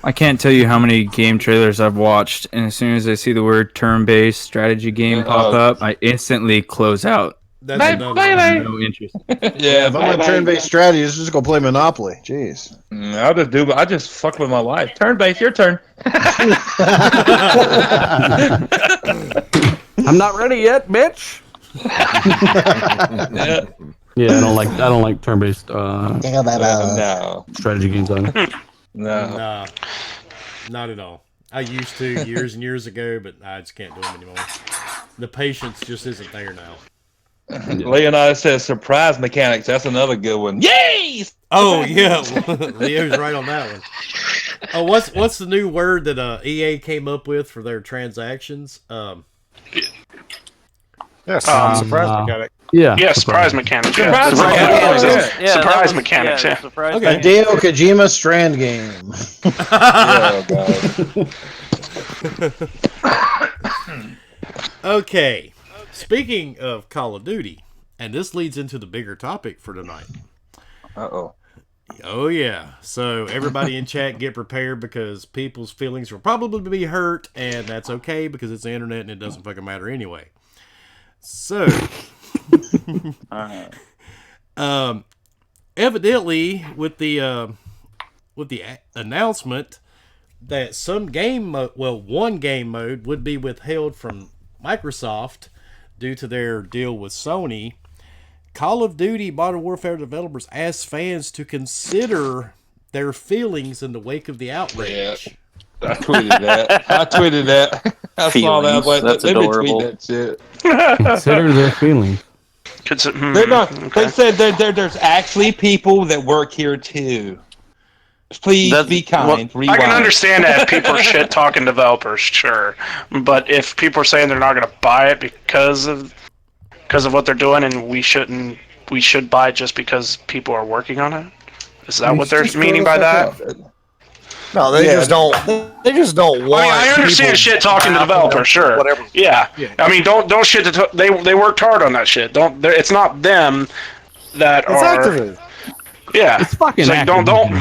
I can't tell you how many game trailers I've watched, and as soon as I see the word turn-based strategy game pop up, I instantly close out.
That's another one.
No interest.
Yeah,
If I'm on turn-based strategy, it's just go play Monopoly. Jeez.
I just fuck with my life. Turn base, your turn.
I'm not ready yet, bitch. Yeah, I don't like turn-based
No.
strategy games on it.
No.
Nah, not at all. I used to years and years ago, but I just can't do them anymore. The patience just isn't there now.
Leonidas says surprise mechanics. That's another good one. Yay!
Oh yeah, Leo's right on that one. Oh, what's the new word that EA came up with for their transactions?
Surprise mechanic.
Yeah,
Surprise mechanics.
Surprise
Surprise
mechanics.
mechanics. Surprise mechanics. Yeah.
Surprise
Okay.
A Hideo Kojima Strand game.
Oh, God.
Okay, speaking of Call of Duty, and this leads into the bigger topic for tonight.
Uh-oh.
Oh yeah, so everybody in chat get prepared because people's feelings will probably be hurt, and that's okay because it's the internet and it doesn't fucking matter anyway. So, evidently, with the announcement that some game one game mode would be withheld from Microsoft due to their deal with Sony, Call of Duty Modern Warfare developers asked fans to consider their feelings in the wake of the outrage.
I tweeted that. I saw that.
Feelings. That's
Let me
adorable.
tweet that shit.
consider their feelings.
They're not. They said there's actually people that work here too. Please be kind.
I can understand that if people are shit talking developers, sure, but if people are saying they're not going to buy it because of what they're doing, and we should buy it just because people are working on it, is that what they're meaning by that?
No, they just don't. They just don't want.
I understand shit talking to developers, sure.
Whatever.
Yeah. I mean, don't shit. They worked hard on that shit. It's not them that
It's
are.
Activision.
Yeah.
It's fucking
It's like,
Activision.
don't.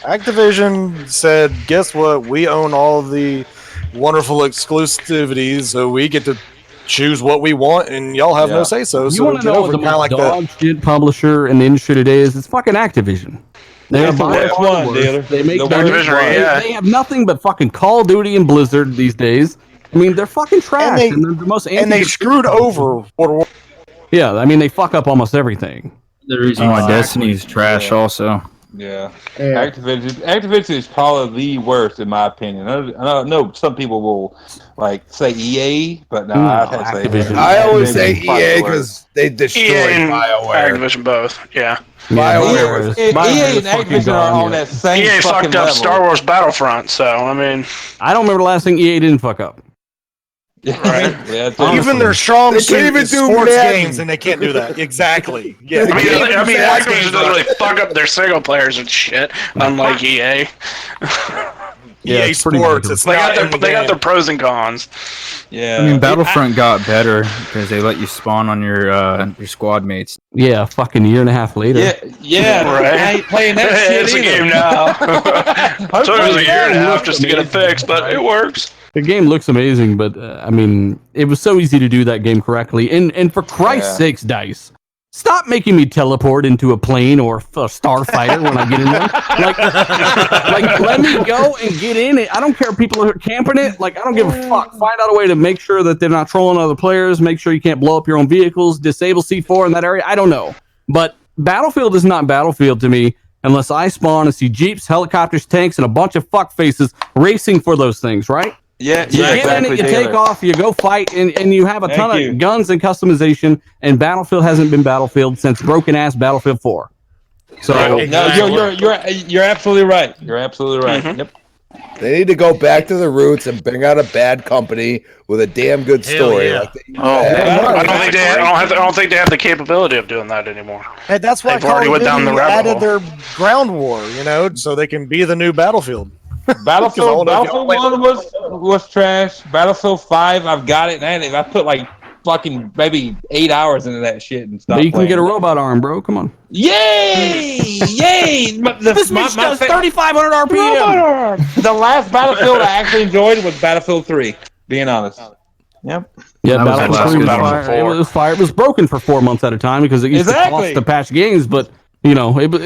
Activision said, "Guess what? We own all of the wonderful exclusivities, so we get to choose what we want, and y'all have no say so."
You
So
want to
get
know
over
what the
kind of
most
like
dog shit publisher in the industry today is? It's fucking Activision. They're
It's the
by
worst
far the
one,
worst.
dealer.
They make
The
their
worst
one. Yeah.
they have nothing but fucking Call of Duty and Blizzard these days. I mean, they're fucking trash,
they-
and they're the most
and they
anti-
screwed over World War.
Yeah, I mean, they fuck up almost everything.
The reason why Destiny is trash,
Yeah.
also.
Yeah.
Yeah.
Activision is probably the worst in my opinion. I know some people will like say EA, but no, I'd have to say
Activision.
I always say
Activision's probably
EA
the worst.
because they destroyed
EA and
BioWare.
Activision both. Yeah.
BioWare was-
EA
BioWare
and
fucking
Activision are
gone,
on
yeah.
that same
EA
fucking
fucked up
level.
Star Wars Battlefront, so I mean,
I don't remember the last thing EA didn't fuck up.
right?
Yeah,
Even their strong
They can't
suit
even
is
do
sports
Madden.
games, and they can't do that. Exactly. Yeah.
I mean,
sports
Activision
games
doesn't
are-
really fuck up their single players and shit, unlike EA.
Yeah,
EA
it's pretty
Sports.
ridiculous.
It's not in the
They got
game.
their pros and cons.
Yeah.
I mean, Battlefront got better because they let you spawn on your squad mates.
Yeah, fucking year and a half later.
Yeah.
Right.
I ain't playing that shit
It's a
either.
game now. So it was a year and a half just to get it fixed, but it works.
The game looks amazing, but I mean, it was so easy to do that game correctly. And for Christ's sakes, DICE, stop making me teleport into a plane or a starfighter when I get in there. Like, let me go and get in it. I don't care if people are camping it. Like, I don't give a fuck. Find out a way to make sure that they're not trolling other players. Make sure you can't blow up your own vehicles. Disable C4 in that area. I don't know. But Battlefield is not Battlefield to me unless I spawn and see jeeps, helicopters, tanks, and a bunch of fuck faces racing for those things, right?
Yeah,
You
yeah,
get in it, you
Taylor.
take off, you go fight, and you have a ton
Thank you.
of guns and customization, and Battlefield hasn't been Battlefield since broken-ass Battlefield 4. So,
No, you're absolutely right. You're absolutely right.
Mhm.
Yep.
They need to go back to the roots and bring out a bad company with a damn good
Hell
story.
yeah.
Like they
Oh,
had.
I don't think they have the capability of doing that anymore.
And that's why
They've already
Call of
went down
Duty
the rabbit
added
hole.
their ground war, so they can be the new Battlefield.
Battlefield
Because I wanna-
1 was trash. Battlefield 5, I've got it, and I put like fucking maybe 8 hours into that shit and stuff.
but you can get a robot arm, bro. Come on.
Yay! Yay!
This bitch does 3,500 RPM.
The last Battlefield I actually enjoyed was Battlefield 3. Being honest. Yep.
Yeah,
That was
Battlefield
the last
3 was
Battlefield
fire.
4.
It was fire. It was broken for 4 months at a time because it used to
Exactly.
cost to patch games, but it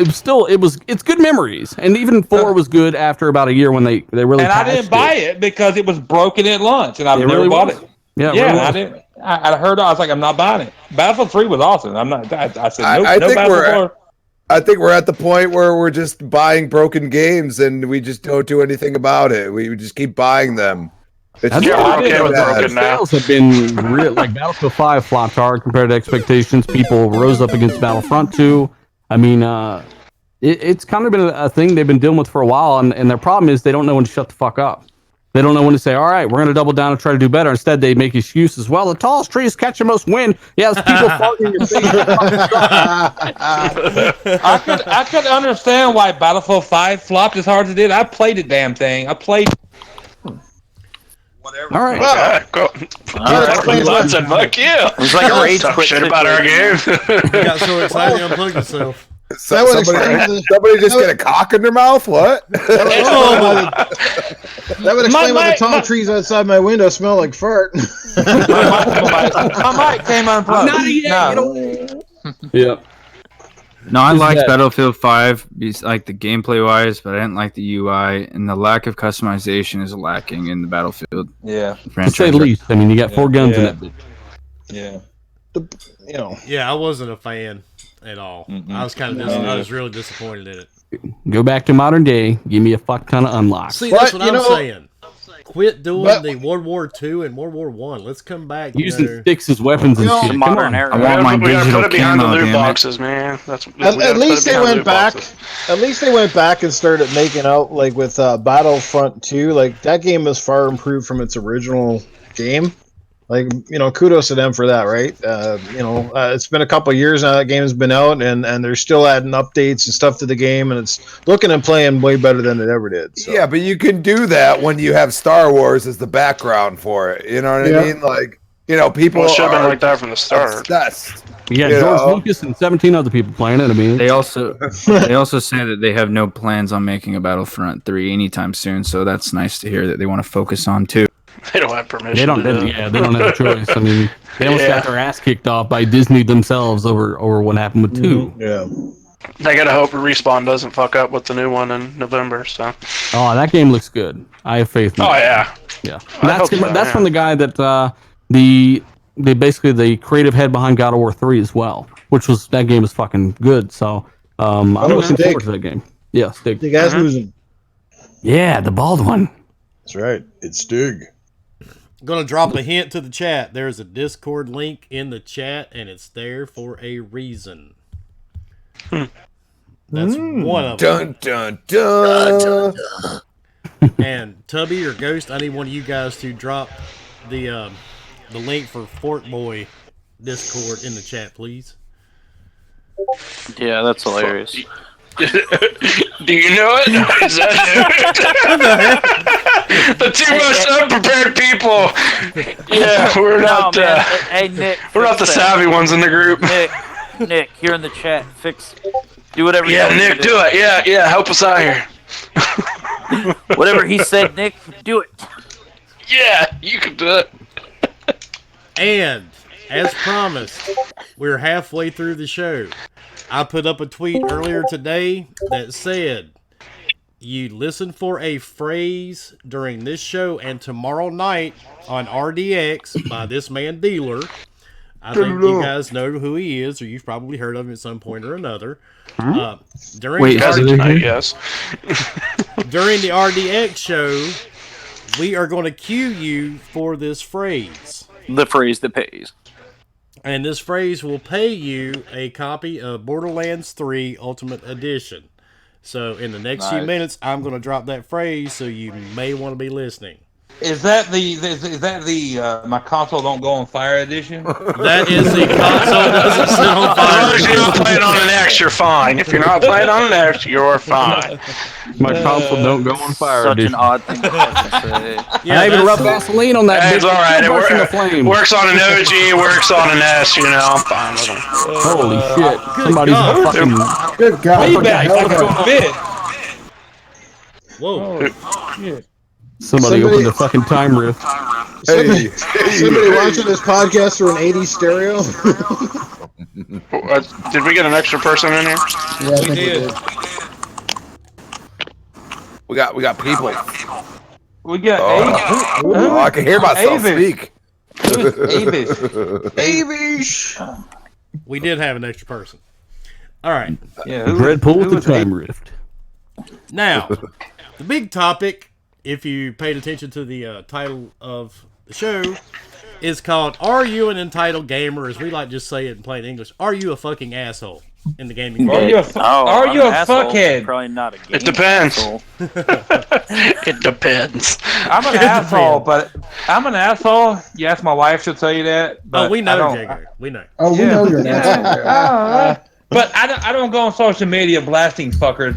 was still it's good memories. And even 4 was good after about a year when they really
And I
patched
didn't buy it because it was broken at launch, and I've
It
never
really
bought
was.
it.
Yeah, it
Yeah,
really
I
was.
didn't. I heard. I was like, I'm not buying it. Battlefield 3 was awesome. I'm not. I said nope.
I
no
think
Battlefield 4.
I think we're at the point where we're just buying broken games and we just don't do anything about it. We just keep buying them. It's
That's
Yeah,
what
we're
I did.
okay with
bad.
broken now.
Sales have been real. Like Battlefield 5 flopped hard compared to expectations. People rose up against Battlefront 2. I mean, it's kind of been a thing they've been dealing with for a while, and their problem is they don't know when to shut the fuck up. They don't know when to say, all right, we're going to double down and try to do better. Instead, they make excuses. Well, the tallest trees catch the most wind. Yeah, it's people farting in your face.
I could understand why Battlefield 5 flopped as hard as it did. I played the damn thing. I played.
All right.
Yeah, cool. Lots said, fuck yeah.
It was like a rage
Talk
quit
shit about our game.
He got so excited he unplugged himself.
So,
That would explain
somebody just get a cock in their mouth? What?
That would explain why the tall trees outside my window smell like fart.
My mic came unplugged.
Not yet.
No.
Yeah.
No, I
Who's
liked
that?
Battlefield 5, like the gameplay wise, but I didn't like the UI, and the lack of customization is lacking in the Battlefield
Yeah.
To say
franchise.
the least. I mean, you got 4 guns in
Yeah.
that bitch.
Yeah.
Yeah, I wasn't a fan at all. I was kind of I was really disappointed in it.
Go back to modern day. Give me a fuck ton of unlocks.
See, that's
But,
what
you
I'm
know-
saying. Quit doing
But-
the World War II and World War One. Let's come back.
Using sticks as weapons and
You know,
shit.
The
Come
modern
on.
era.
I want my
We gotta
digital
put it behind the
camo,
loot
damn it.
boxes, man.
At least they went back. At least they went back and started making out like with Battlefront 2. Like that game is far improved from its original game. Like kudos to them for that, right? It's been a couple of years now that game's been out, and they're still adding updates and stuff to the game, and it's looking and playing way better than it ever did. So.
Yeah, but you can do that when you have Star Wars as the background for it. You know what I
Yeah.
mean? Like, people
Well, it should have been
are
like that from the start.
obsessed.
Yeah,
You
George
know?
Lucas and 17 other people playing it. I mean,
They also say that they have no plans on making a Battlefront 3 anytime soon, so that's nice to hear that they want to focus on too.
They don't have permission.
they don't.
to do it.
Yeah, they don't have a choice. I mean, they almost got their ass kicked off by Disney themselves over what happened with 2.
Yeah.
They gotta hope Respawn doesn't fuck up with the new one in November. So.
Oh, that game looks good. I have faith in
Oh
that.
yeah.
Yeah. That's from the guy that the creative head behind God of War 3 as well, that game is fucking good. So I'm looking forward to that game. Yeah, Stig.
The guy's losing.
Yeah, the bald one.
That's right. It's Stig.
I'm going to drop a hint to the chat. There's a Discord link in the chat, and it's there for a reason. That's one of them.
Dun, dun, dun.
And Tubby or Ghost, I need one of you guys to drop the link for Forkboy Discord in the chat, please.
Yeah, that's hilarious.
Do you know it? Is that the two most unprepared people? Yeah, we're not.
Hey Nick,
we're not the savvy ones in the group.
Nick, here in the chat, do whatever.
Yeah, Nick, do it. Yeah, help us out here.
Whatever he said, Nick, do it.
Yeah, you can do it.
And as promised, we're halfway through the show. I put up a tweet earlier today that said, you listen for a phrase during this show and tomorrow night on RDX by this man Dealer. I think you guys know who he is, or you've probably heard of him at some point or another. During the RDX show, we are going to cue you for this phrase.
The phrase that pays.
And this phrase will pay you a copy of Borderlands 3 Ultimate Edition. So in the next few minutes, I'm going to drop that phrase, so you may want to be listening.
Is that the my console don't go on fire edition?
That is the console doesn't sit on fire.
As long as you're not playing on an X, you're fine. If you're not playing on an X, you're fine.
My console don't go on fire
Such
edition.
an odd thing to fucking say.
Yeah,
I even rub Vaseline on that.
It's all right. It
flame.
works on an OG, works on an S. You know, I'm fine with them.
Holy shit! Somebody's fucking.
Good God.
Whoa.
Somebody opened a fucking time rift.
Somebody watching this podcast through an 80s stereo?
Did we get an extra person in here?
Yeah, I think we did.
We got people.
We got
Oh, I can hear myself speak.
Avish.
We did have an extra person. All right.
Yeah,
Dreadpool with the time rift.
Now, the big topic, if you paid attention to the title of the show, is called "Are You an Entitled Gamer?" As we like to just say it in plain English. Are you a fucking asshole in the gaming
Are
world?
you a fuckhead?
Probably not a game.
It depends.
asshole.
It depends.
I'm an asshole, but I'm an asshole. You ask my wife, she'll tell you that. But
Oh, we
I
know,
don't-
Jagger. We know.
Oh, we know you're an asshole.
But I don't go on social media blasting fuckers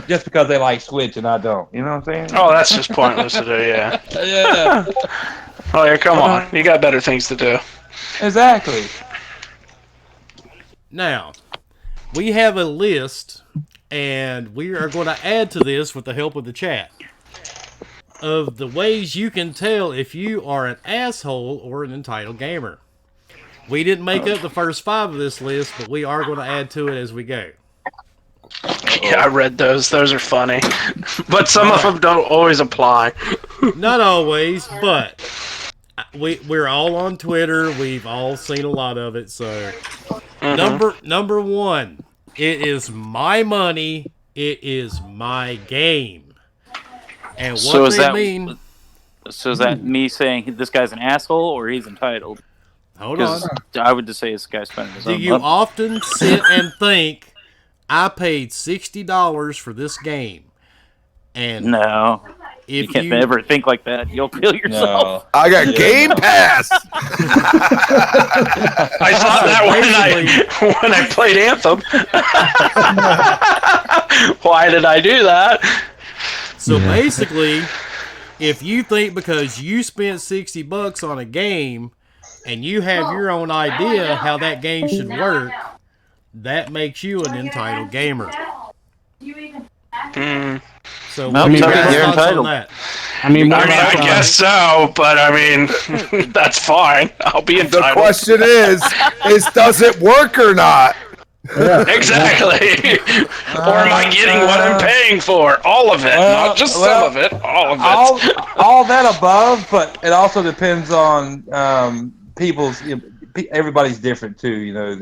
just because they like Switch and I don't. You know what I'm saying?
Oh, that's just pointless to do. Yeah.
Yeah,
Oh yeah, come on. You got better things to do.
exactly.
Now, we have a list, and we are going to add to this with the help of the chat, of the ways you can tell if you are an asshole or an entitled gamer. We didn't make up the first 5 of this list, but we are going to add to it as we go.
Yeah, I read those. Those are funny, but some of them don't always apply.
Not always, but we're all on Twitter. We've all seen a lot of it. So, number 1, it is my money. It is my game. And what
So is
they
that-
mean?
So is that me saying this guy's an asshole or he's entitled?
Hold on.
'Cause I would just say this guy's spending his
Do
own
you
money.
often sit and think, I paid $60 for this game? And
No.
if
You can't ever think like that. You'll kill yourself.
I got Game Pass.
I thought that when I played Anthem. Why did I do that?
So basically, if you think because you spent $60 on a game and you have your own idea how that game should work, that makes you an entitled gamer. So what are your guys' thoughts on that?
I mean,
I guess so, but I mean, that's fine. I'll be entitled.
The question is does it work or not?
Exactly. Or am I getting what I'm paying for? All of it, not just some of it. All of it.
All that above, but it also depends on people's. Everybody's different too. You know,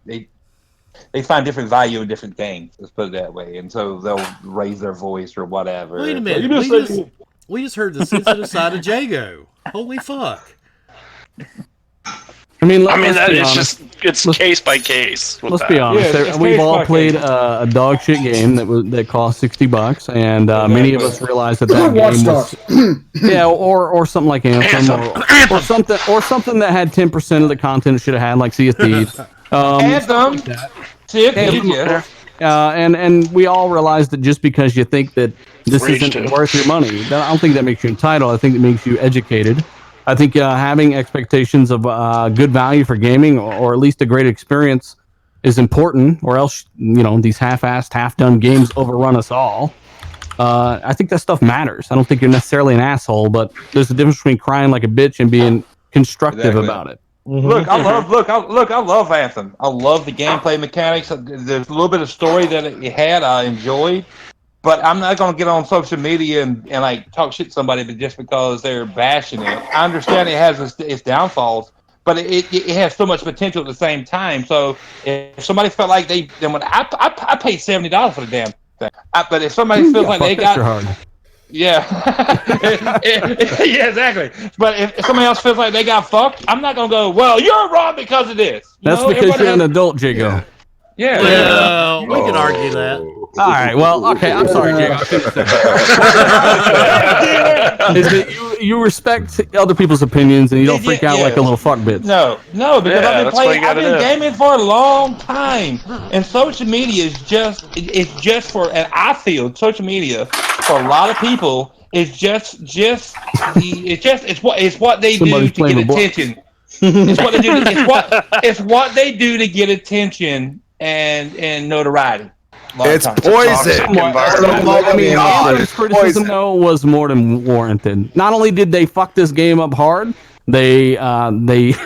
they find different value in different things. Let's put it that way, and so they'll raise their voice or whatever.
Wait a minute. We just heard the sensitive side of Jago. Holy fuck.
I mean,
it's case by case.
Let's be honest. We've all played a dog shit game that cost $60, and many of us realized that game was or something like Anthem. Or something that had 10% of the content it should have had, like Sea of Thieves.
Anthem.
And we all realized that just because you think that this isn't worth your money, I don't think that makes you entitled. I think it makes you educated. I think having expectations of good value for gaming, or at least a great experience, is important. Or else, these half-assed, half-done games overrun us all. I think that stuff matters. I don't think you're necessarily an asshole, but there's a difference between crying like a bitch and being constructive about it.
Mm-hmm. I love Anthem. I love the gameplay mechanics. There's a little bit of story that it had. I enjoyed. But I'm not going to get on social media and like talk shit to somebody just because they're bashing it. I understand it has its downfalls, but it has so much potential at the same time. So if somebody felt like I paid $70 for the damn thing. But if somebody feels like they got, yeah, yeah, exactly. But if somebody else feels like they got fucked, I'm not going to go, well, you're wrong because of this.
That's because you're an adult, Jago.
Yeah.
Well, we can argue that.
All right. Well, okay. I'm sorry, Jago. Is that you respect other people's opinions and you don't freak out like a little fuck bitch?
No, because I've been gaming for a long time, and social media is just for, and I feel social media for a lot of people is it's what they do to get attention. It's what they do. It's what they do to get attention and notoriety.
It's poison.
I mean, Andrew's criticism though was more than warranted. Not only did they fuck this game up hard, they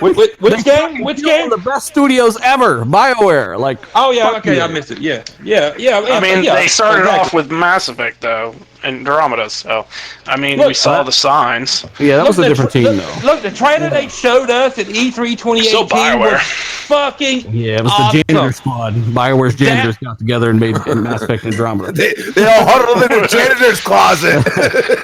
which game? Which game?
The best studios ever, BioWare. Like,
oh yeah, okay, I missed it. Yeah.
I mean, they started off with Mass Effect though, and Andromeda. So, I mean, we saw the signs.
Yeah, that was a different team though.
Look, the trailer they showed us at E3 2018 was fucking
yeah, it was the janitor squad. BioWare's janitors got together and made Mass Effect Andromeda.
They all huddled in the janitor's closet.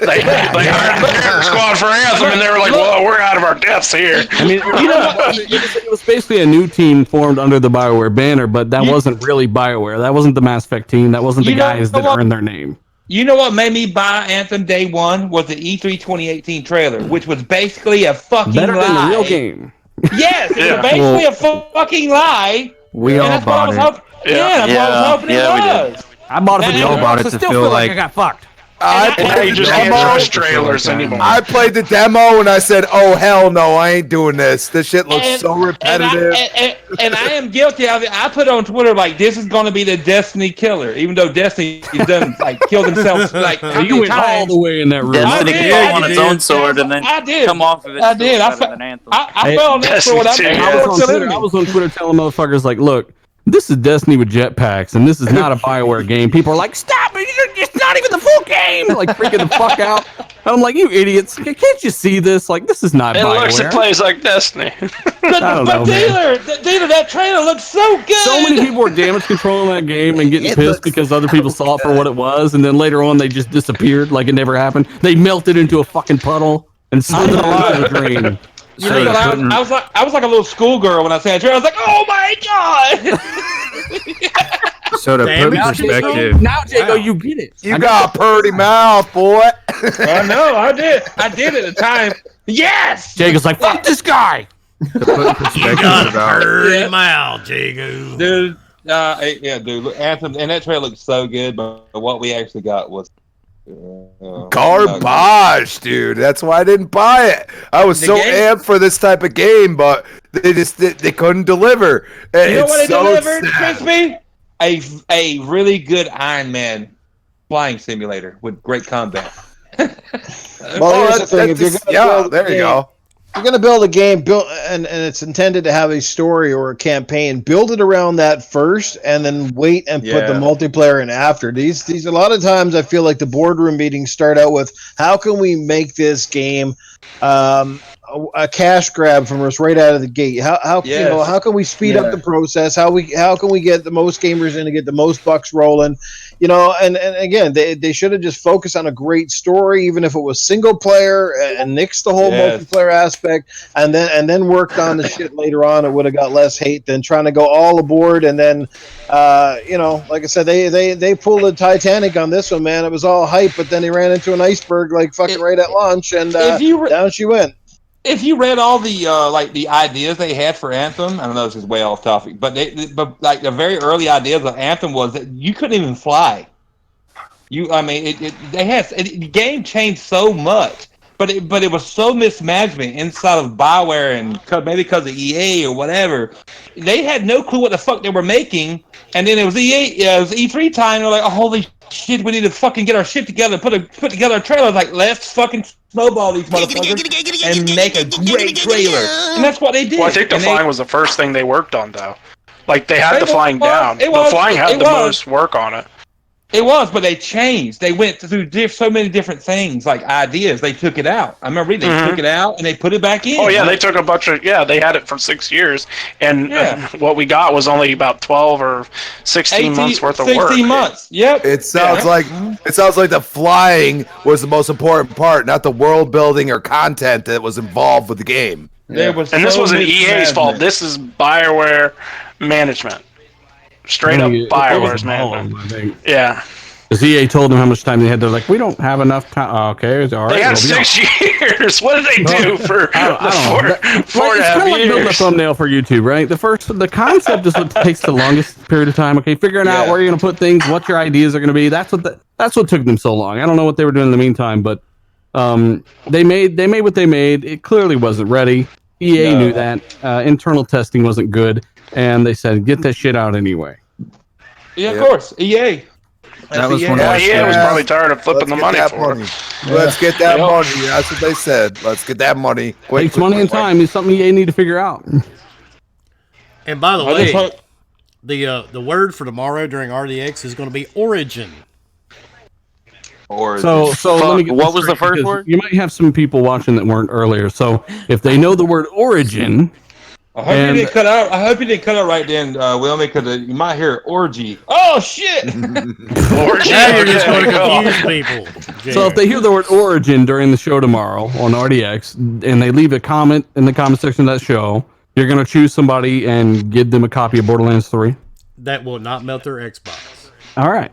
they hired the janitor squad for Anthem, and they were like, "Well, we're out of our depths here."
I mean, it was basically a new team formed under the BioWare banner, but that wasn't really BioWare. That wasn't the Mass Effect team. That wasn't the guys that earned their name.
You know what made me buy Anthem day one was the E3 2018 trailer, which was basically a fucking lie.
Better than the real game.
Yes, it was basically a fucking lie.
We all bought it.
That's what I was hoping it was.
I bought it for
we all bought it to feel like
I got fucked.
You just can't trust trailers anymore.
I played the demo and I said, "Oh hell no, I ain't doing this. This shit looks so repetitive."
And I am guilty of it. I put on Twitter like this is going to be the Destiny killer, even though Destiny done like killed himself like how
you
many
went all
times.
the way in that room.
Destiny fell on its own sword and then come off of it.
I did. I fell on that sword.
I was on Twitter telling motherfuckers like, "Look, this is Destiny with jetpacks, and this is not a BioWare game." People are like, "Stop it! It's not even the full game!" Like freaking the fuck out. And I'm like, "You idiots! Can't you see this? Like, this is not BioWare."
It looks and plays like Destiny.
But Dealer, that trailer looks so good.
So many people were damage controlling that game and getting pissed because other people saw it for what it was, and then later on they just disappeared like it never happened. They melted into a fucking puddle and slithered along the drain.
You know, I was like a little schoolgirl when I said it. I was like, "Oh my god!"
So to put in perspective,
now Jago, you get it.
You got a pretty mouth, boy.
I know, I did at the time. Yes.
Jago's like, "Fuck this guy."
To put in perspective about
Hurry mouth, Jago.
Dude, dude, look, Anthem, and that trailer looks so good, but what we actually got was
Garbage, dude. That's why I didn't buy it. I was so amped for this type of game, but they couldn't deliver. And
You know what they
so
delivered,
sad.
Crispy? A really good Iron Man flying simulator with great combat.
Well, here's the thing: if you're gonna build
there you go.
You're going to build a game, and it's intended to have a story or a campaign. Build it around that first, and then wait and put the multiplayer in after. These a lot of times I feel like the boardroom meetings start out with how can we make this game a cash grab from us right out of the gate. How you know, how can we speed up the process? How can we get the most gamers in and get the most bucks rolling? You know, and again, they should have just focused on a great story, even if it was single player, and nixed the whole multiplayer aspect, and then worked on the shit later on. It would have got less hate than trying to go all aboard and then, you know, like I said, they pulled the Titanic on this one, man. It was all hype, but then they ran into an iceberg like fucking right at launch, and down she went.
If you read all the like the ideas they had for Anthem, I don't know this is way off topic, but but like the very early ideas of Anthem was that you couldn't even fly. The game changed so much, but it was so mismanagement inside of BioWare and maybe because of EA or whatever. They had no clue what the fuck they were making, and then it was it was E3 time. They're like, oh, holy shit, we need to fucking get our shit together, put together a trailer. Like, let's fucking snowball these motherfuckers and make a great trailer. And that's what they did.
Well, I think the flying was the first thing they worked on, though. Like, they had the flying down. The flying had the most work on it.
It was, but they changed. They went through so many different things, like ideas. They took it out. I remember reading they took it out and they put it back in.
Oh, yeah, they took a bunch of, they had it for 6 years. And what we got was only about 12 or 16 months worth of work.
16 months, yep.
It sounds like the flying was the most important part, not the world building or content that was involved with the game.
This wasn't EA's fault. This is BioWare management. Straight up BioWare's management. Yeah.
Because EA told them how much time they had. They're like, we don't have enough time. Oh, okay, all right.
They had 6 years. What did they do for the 4.5 years?
It's kind of like building a thumbnail for YouTube, right? The concept is what takes the longest period of time. Okay, figuring out where you're going to put things, what your ideas are going to be. That's what took them so long. I don't know what they were doing in the meantime, but they made what they made. It clearly wasn't ready. EA knew that. Internal testing wasn't good. And they said, get that shit out anyway.
Yeah, of course. EA.
That was
EA was probably tired of flipping the money for it.
Let's get that money. That's what they said. Let's get that money.
Takes money and time is something EA need to figure out.
And by the way, the word for tomorrow during RDX is going to be origin.
So let me get
what was the first word?
You might have some people watching that weren't earlier. So if they know the word origin...
I hope you didn't cut out. I hope you didn't cut out right then, Wilmy, because you might hear orgy. Oh shit!
Origin. Now you're just going to confuse people.
So if they hear the word origin during the show tomorrow on RDX, and they leave a comment in the comment section of that show, you're going to choose somebody and give them a copy of Borderlands 3.
That will not melt their Xbox.
All right,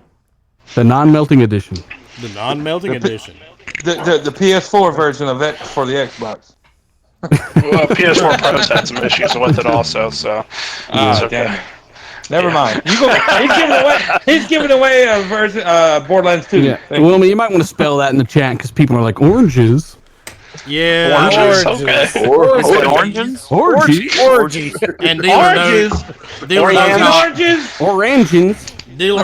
the non-melting edition.
The non-melting edition.
The PS4 version of it for the Xbox.
Well, PS4 Pro's had some issues with it also, so it's okay.
Damn it. Never mind. He's giving away a version Borderlands 2.
Yeah. Wilmy, you might want to spell that in the chat because people are like oranges.
Yeah,
oranges. Okay.
Oranges.
Orgies.
And dealer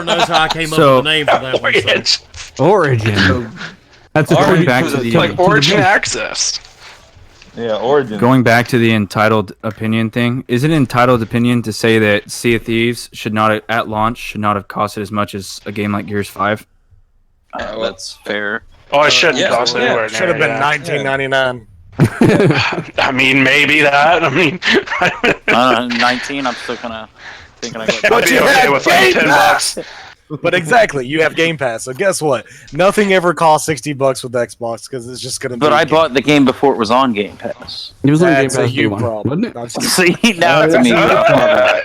knows how I came up with the name for that one. So.
Origin. That's
going back to the
like Origin Access.
Yeah, Origin.
Going back to the entitled opinion thing, is it entitled opinion to say that Sea of Thieves should not at launch should not have costed as much as a game like Gears 5?
That's fair.
Oh, it shouldn't cost anywhere.
Should have been $19.99.
I mean, maybe that. I mean,
19. I'm still kind of thinking I got.
But you okay with like $10.
But exactly, you have Game Pass. So guess what? Nothing ever costs $60 with Xbox because it's just gonna.
But I bought the game before it was on Game Pass.
It was on Game
That's
Pass
a you
day one,
problem.
wasn't it?
See, now it's me.
I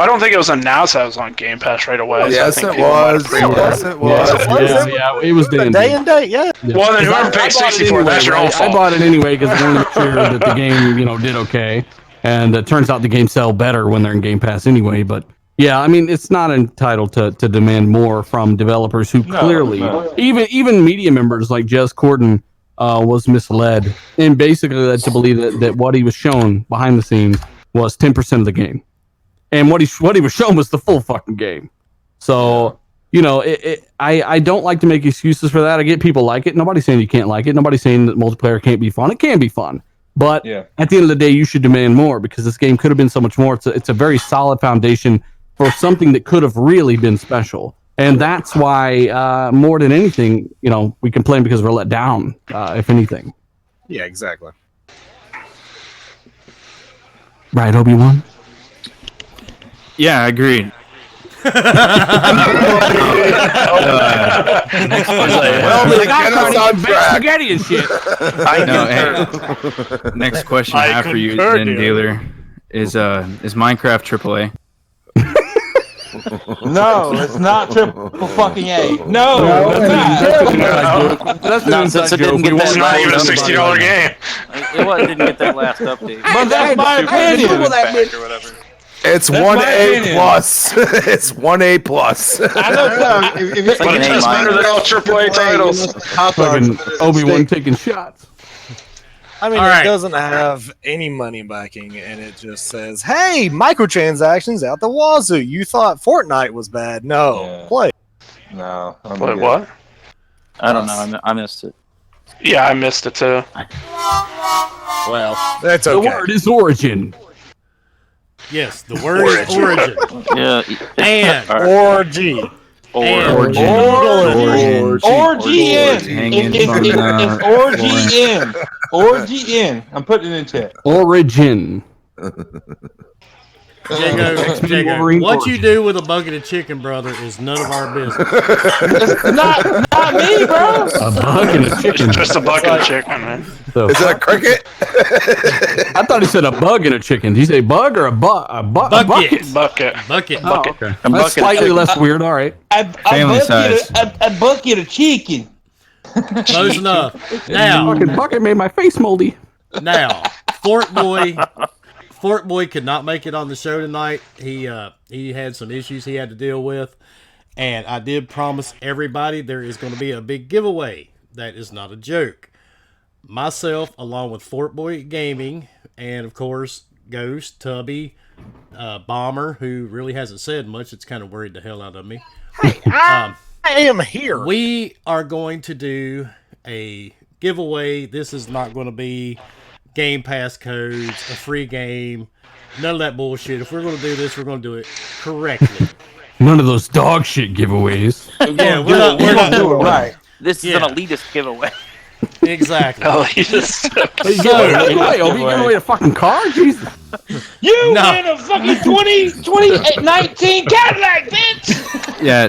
don't think it was announced that it was on Game Pass right away.
Yes,
so
it was. Yes, it was.
Yeah, it was
day and date. Yeah.
Well, then whoever paid 64, that's your own fault.
I bought it anyway because I wanted to make sure that the game, did okay. And it turns out the games sell better when they're in Game Pass anyway. But Yeah, I mean, it's not entitled to demand more from developers who clearly, even media members like Jez Corden was misled and basically led to believe that what he was shown behind the scenes was 10% of the game. And what he was shown was the full fucking game. So, I don't like to make excuses for that. I get people like it. Nobody's saying you can't like it. Nobody's saying that multiplayer can't be fun. It can be fun. But at the end of the day, you should demand more because this game could have been so much more. It's a very solid foundation for something that could have really been special. And that's why, more than anything, we complain because we're let down, if anything.
Yeah, exactly.
Right, Obi-Wan?
Yeah, I agreed.
Spaghetti and shit.
Next question I have for you, then, dealer, is Minecraft AAA?
No, it's not triple fucking A. No,
That's not since it didn't get that.
It's not even a $60 game.
It didn't get that last update.
But that's my opinion.
It's 1A plus. It's 1A plus.
I know. If
But it does better than all AAA titles.
Fucking Obi-Wan taking shots.
I mean, it doesn't have any money backing, and it just says, "Hey, microtransactions out the wazoo. You thought Fortnite was bad? No, play."
No.
Wait, what?
I don't know. I missed it.
Yeah, I missed it too.
Well, that's
The
okay.
word is origin.
Yes, the word is origin.
Yeah.
And
Orgy.
Origin.
It's ORGN. I'm putting it in chat.
Origin.
Jago, what you do with a bucket of chicken, brother, is none of our business.
It's not me, bro.
A bucket of chicken.
Just a bucket of chicken, man.
Is that a cricket?
I thought he said a bug in a chicken. Did he say bug or a bucket?
Bucket.
Bucket.
Oh, okay. That's slightly less weird. All right.
Family size.
A bucket of chicken.
Close enough. Now,
Fucking bucket made my face moldy.
Forkboy could not make it on the show tonight. He had some issues he had to deal with. And I did promise everybody there is going to be a big giveaway. That is not a joke. Myself, along with Forkboy Gaming, and of course, Ghost, Tubby, Bomber, who really hasn't said much. It's kind of worried the hell out of me.
I am here.
We are going to do a giveaway. This is not going to be Game Pass codes, a free game, none of that bullshit. If we're going to do this, we're going to do it correctly.
None of those dog shit giveaways.
Yeah, we're not
doing it right.
This is an elitist giveaway.
Exactly.
Elitist.
Hey, you giving away a fucking car? Jesus.
You win a fucking 2019 Cadillac, bitch!
Yeah,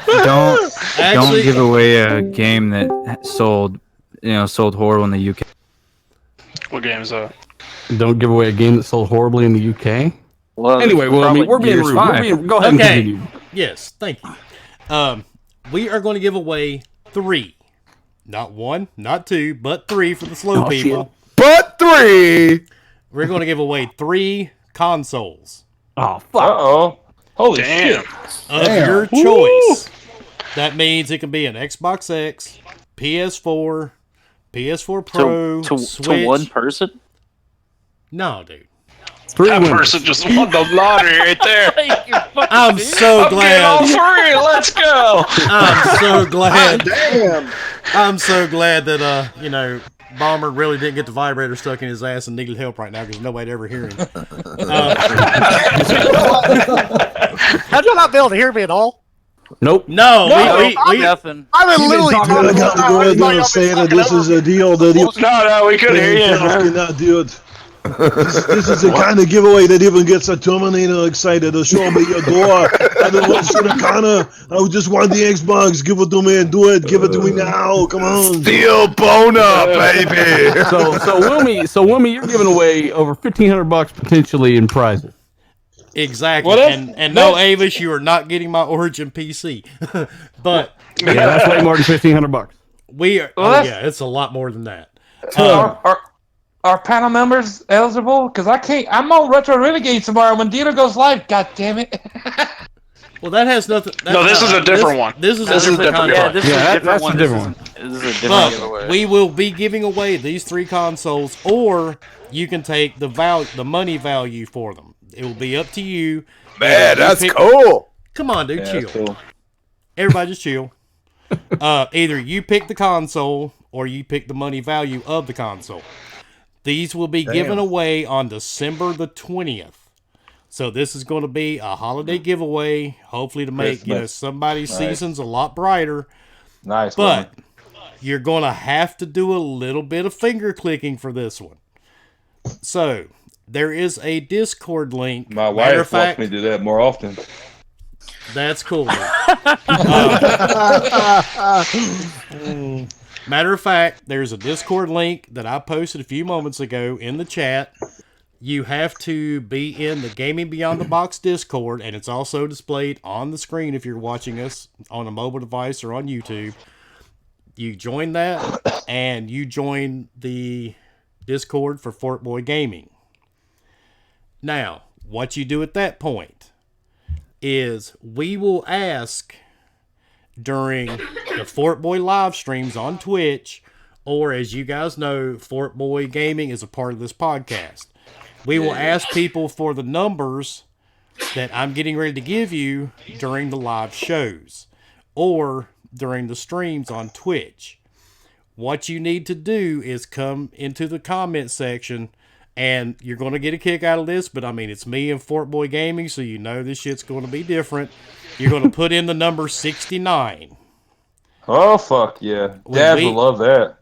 don't give away a game that sold horrible in the UK.
What game is that?
Don't give away a game that sold horribly in the UK.
Well,
Anyway, we're being rude. Go ahead and continue.
Yes, thank you. We are going to give away 3. Not 1, not 2, but 3 for the slow people.
Shit.
But 3.
We're going to give away 3 consoles.
Oh, fuck.
Uh-oh. Holy
Damn.
shit.
Of your choice. That means it can be an Xbox X, PS4, PS4 Pro, Switch.
To one person?
No, dude.
3
That
winners.
person just won the lottery right there.
I'm so glad.
All 3. Let's go.
I'm so glad.
Damn.
I'm so glad that Bomber really didn't get the vibrator stuck in his ass and needed help right now because nobody'd ever hear him.
How'd you not be able to hear me at all?
Nope.
No, we
Nothing.
I mean, literally.
I got to go ahead and say that this is a deal that
No, we couldn't hear you.
cannot do it. This is the kind of giveaway that even gets a Terminator excited to show me your door. I don't want to the corner. I just want the Xbox. Give it to me and do it. Give it to me now. Come on.
Steel boner, baby.
So Wilmy, you're giving away over $1,500 potentially in prizes.
exactly.
What
And no, Avis, you are not getting my Origin PC. But
Yeah, that's way more than $1,500.
we are.
Well,
yeah, it's a lot more than that.
Are panel members eligible? Because I can't. I'm on Retro Renegade tomorrow when dealer goes live. God damn it!
Well, that has nothing.
No, this is a different one.
This is a
This is
different
different.
Yeah,
contract.
this is a different
that's
one.
a different one.
This is a different
But
giveaway.
we will be giving away these 3 consoles, or you can take the money value for them. It will be up to you.
Man,
You
that's
pick-
cool.
Come on, dude,
Yeah,
chill.
that's cool.
Everybody just chill. Either you pick the console or you pick the money value of the console. These will be given away on December the 20th. So this is going to be a holiday giveaway, hopefully to make
Christmas.
somebody's
Nice.
seasons a lot brighter.
Nice.
But you're going to have to do a little bit of finger clicking for this one. So there is a Discord link.
my
Matter
wife
of fact,
wants me to do that more often.
that's cool. Matter of fact, there's a Discord link that I posted a few moments ago in the chat. You have to be in the Gaming Beyond the Box Discord, and it's also displayed on the screen if you're watching us on a mobile device or on YouTube. You join that, and you join the Discord for Forkboy Gaming. Now, what you do at that point is we will ask during the Forkboy live streams on Twitch, or as you guys know, Forkboy Gaming is a part of this podcast. We will ask people for the numbers that I'm getting ready to give you during the live shows or during the streams on Twitch. What you need to do is come into the comment section, and you're going to get a kick out of this, but I mean, it's me and Forkboy Gaming, so you know this shit's going to be different. You're going to put in the number 69.
Oh fuck yeah!
When
Dad
we-
will love that.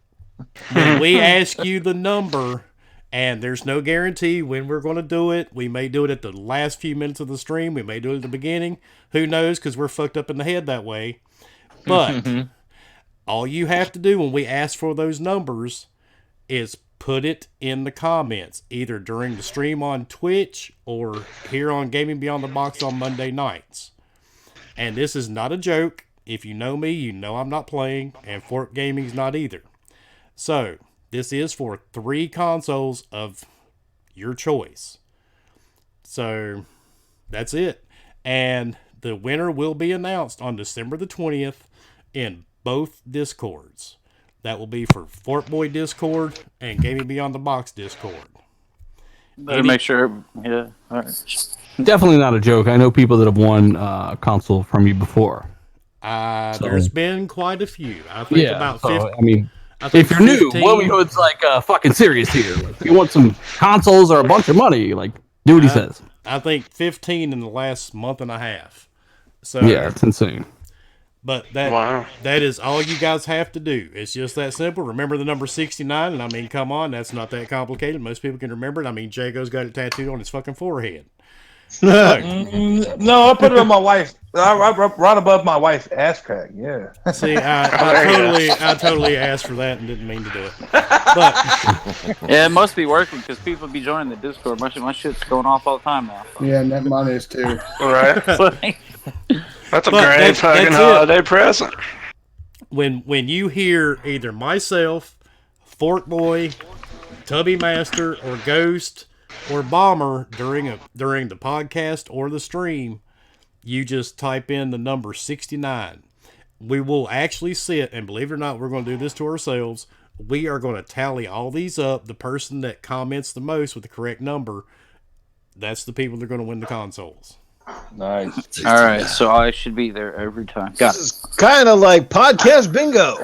When we ask you the number, and there's no guarantee when we're going to do it. We may do it at the last few minutes of the stream. We may do it at the beginning. Who knows? Because we're fucked up in the head that way. But all you have to do when we ask for those numbers is put it in the comments, either during the stream on Twitch or here on Gaming Beyond the Box on Monday nights. And this is not a joke. If you know me, you know I'm not playing, and Fork Gaming's not either. So, this is for 3 consoles of your choice. So, that's it. And the winner will be announced on December the 20th in both Discords. That will be for Forkboy Discord and Gaming Beyond the Box Discord.
Better make sure. Yeah. All right.
Definitely not a joke. I know people that have won a console from you before.
There's been quite a few. I think about 50.
I mean,
I think
if you're new,
15.
Willie Hood's like fucking serious here. Like, if you want some consoles or a bunch of money, like, do what he says.
I think 15 in the last month and a half. So
Yeah, it's insane.
But that is all you guys have to do. It's just that simple. Remember the number 69, and I mean, come on, that's not that complicated. Most people can remember it. I mean, Jago's got it tattooed on his fucking forehead.
No, I put it on my wife. Right above my wife's ass crack. Yeah.
See, I totally asked for that and didn't mean to do it. But
Yeah, it must be working because people be joining the Discord. My shit's going off all the time now.
Yeah, and that mine is too.
Right. That's a
But
great
that's
fucking
it.
holiday present.
when you hear either myself, Forkboy, Tubby Master, or Ghost, or Bomber during the podcast or the stream, you just type in the number 69. We will actually sit, and believe it or not, we're going to do this to ourselves. We are going to tally all these up. The person that comments the most with the correct number, that's the people that are going to win the consoles.
Nice.
All right, so I should be there every time. Got it.
Kind of like podcast bingo.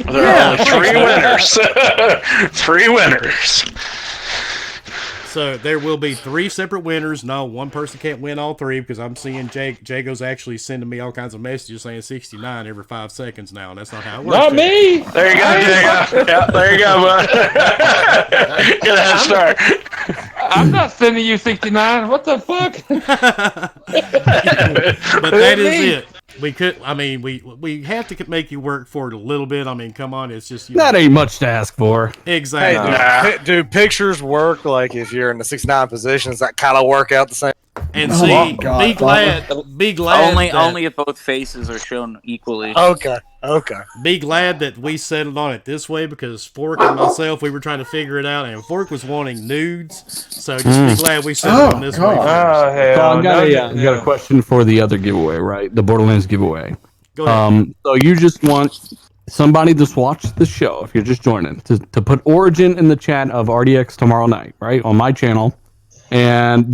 There are only 3 winners. 3 winners.
So there will be 3 separate winners. No, one person can't win all 3 because I'm seeing Jago's actually sending me all kinds of messages saying 69 every 5 seconds now, and that's not how it works.
Not me.
There you go. Yeah, there you go, bud. Get a head start.
I'm not sending you 69. What the fuck?
But that is it. We could. I mean, we have to make you work for it a little bit. I mean, come on, it's just
That ain't much to ask for.
Exactly.
Hey, do pictures work? Like if you're in the 69 positions, that kind of work out the same.
And
Oh
see,
my God,
be glad.
Only if both faces are shown equally.
Okay.
Be glad that we settled on it this way because Fork and myself, we were trying to figure it out, and Fork was wanting nudes. So just be glad we settled on this way first.
Oh, hell.
So I've got a question for the other giveaway, right? The Borderlands giveaway.
Go ahead.
So you just want somebody that's watched the show, if you're just joining, to put Origin in the chat of RDX tomorrow night, right? On my channel. And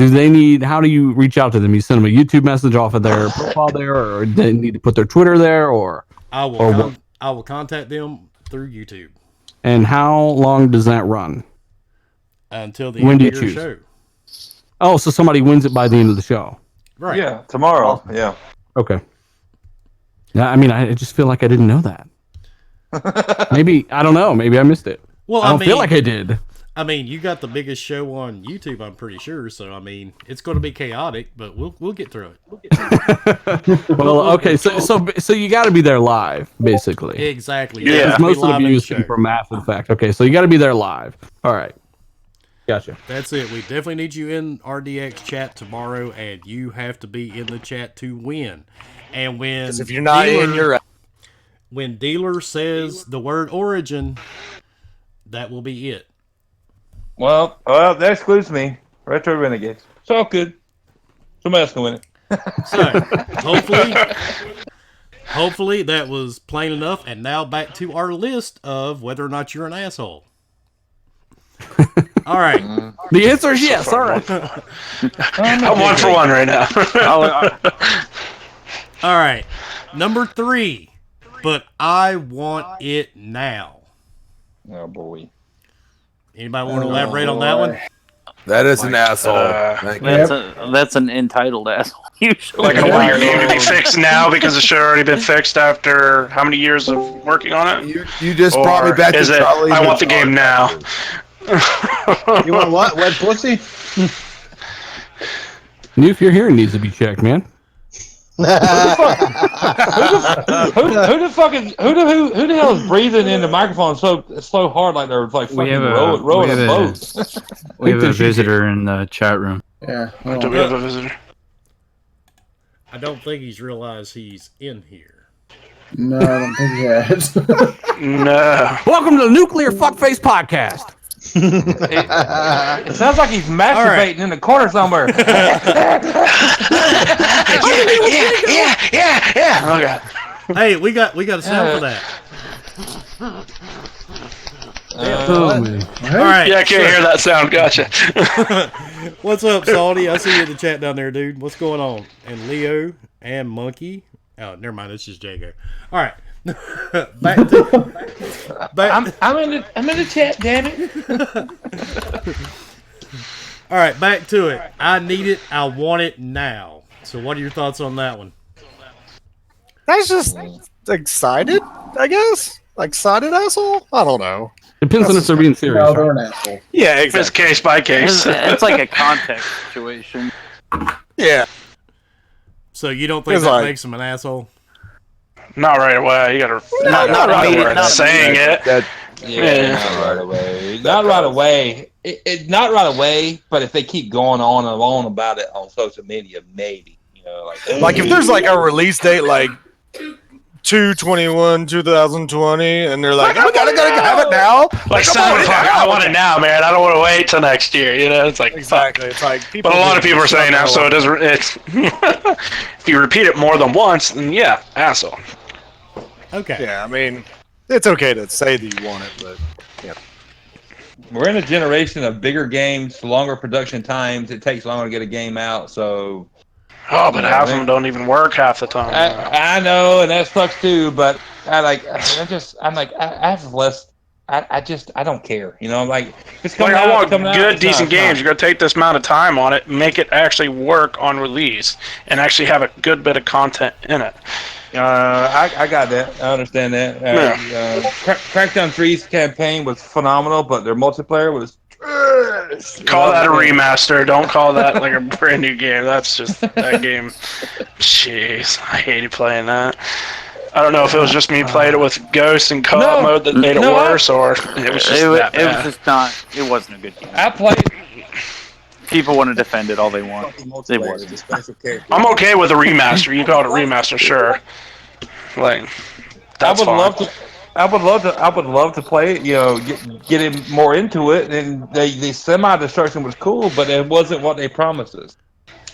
how do you reach out to them? You send them a YouTube message off of their profile there, or they need to put their Twitter there, or
I will contact them through YouTube.
And how long does that run?
Until the end of your show.
Oh, so somebody wins it by the end of the show.
Right.
Yeah, tomorrow. Yeah.
Okay. Yeah, I mean, I just feel like I didn't know that. Maybe, I don't know. Maybe I missed it.
Well,
I don't feel like I did.
I mean, you got the biggest show on YouTube, I'm pretty sure. So, I mean, it's going to be chaotic, but we'll get through it.
Well, okay, so you got to be there live, basically.
Exactly.
Yeah. Most of the views come from Math Effect. Okay, so you got to be there live. All right. Gotcha.
That's it. We definitely need you in RDX chat tomorrow, and you have to be in the chat to win. And when
if you're not in, you're out.
When Dealer says the word Origin, that will be it.
Well, that excludes me. Retro Renegades.
It's all good. Somebody else can win it.
So, hopefully that was plain enough. And now back to our list of whether or not you're an asshole. All right.
The answer is yes. All right.
I'm 1 for 1 right now.
All right. Number 3. But I want it now.
Oh, boy.
Anybody want to elaborate on that one?
That is an asshole.
That's an entitled asshole. Usually.
Like, I want your game to be fixed now because it should have already been fixed after how many years of working on it?
You just brought me back to Charlie.
I want the game now.
You want what? Wet pussy?
Newf, your hearing needs to be checked, man.
Who the hell is breathing in the microphone so hard like they're like fucking rowing a boat?
We have a visitor in the chat room.
Yeah.
Do we have a visitor?
I don't think he's realized he's in here.
No, I don't think he has.
No.
Welcome to the Nuclear Fuckface Podcast.
It sounds like he's masturbating in the corner somewhere.
Yeah. Oh god.
Hey, we got a sound for that.
Oh, man.
All right.
Yeah, I can't hear that sound. Gotcha.
What's up, Salty? I see you in the chat down there, dude. What's going on? And Leo and Monkey. Oh, never mind. It's just Jago. All right. back.
I'm in the chat, damn it.
All right, back to it. I need it. I want it now. So, what are your thoughts on that one?
That's just excited, I guess. Excited asshole? I don't know.
Depends on if they're being serious.
No, they're an asshole.
Yeah,
It's case by case.
It's like a context situation.
Yeah.
So, you don't think
It's
that
like-
makes him an asshole?
Not right away. You gotta
Not immediately.
saying it.
Not right away. Not right away. Not right away. But if they keep going on and on about it on social media, maybe
Like if there's like a release date like 2/21/2020, and they're like, "I gotta have it now."
Like Cyberpunk, I want it now, man. I don't want to wait till next year. You know, it's like
Exactly. It's like people.
But a lot of people are saying that, so it doesn't. It's if you repeat it more than once, then yeah, asshole.
Okay.
Yeah, I mean, it's okay to say that you want it, but yeah.
we're in a generation of bigger games, longer production times. It takes longer to get a game out, so.
Oh, but half of them don't even work half the time.
I know, and that sucks too. But I don't care. You know, like it's coming
I
out.
want good, decent games. You're gonna take this amount of time on it, make it actually work on release, and actually have a good bit of content in it.
I got that. I understand that. Crackdown 3's campaign was phenomenal, but their multiplayer was.
Call that a remaster. Don't call that like a brand new game. That's just that game. Jeez, I hated playing that. I don't know if it was just me playing it with Ghost and co-op mode that made it worse, or it was just that bad.
It was just not. It wasn't a good game.
I played.
People want to defend it all they want. They want.
I'm okay with a remaster. You call it a remaster, sure. Like, that's fine.
I would love to play it. You know, get him more into it. And the semi-destruction was cool, but it wasn't what they promised us.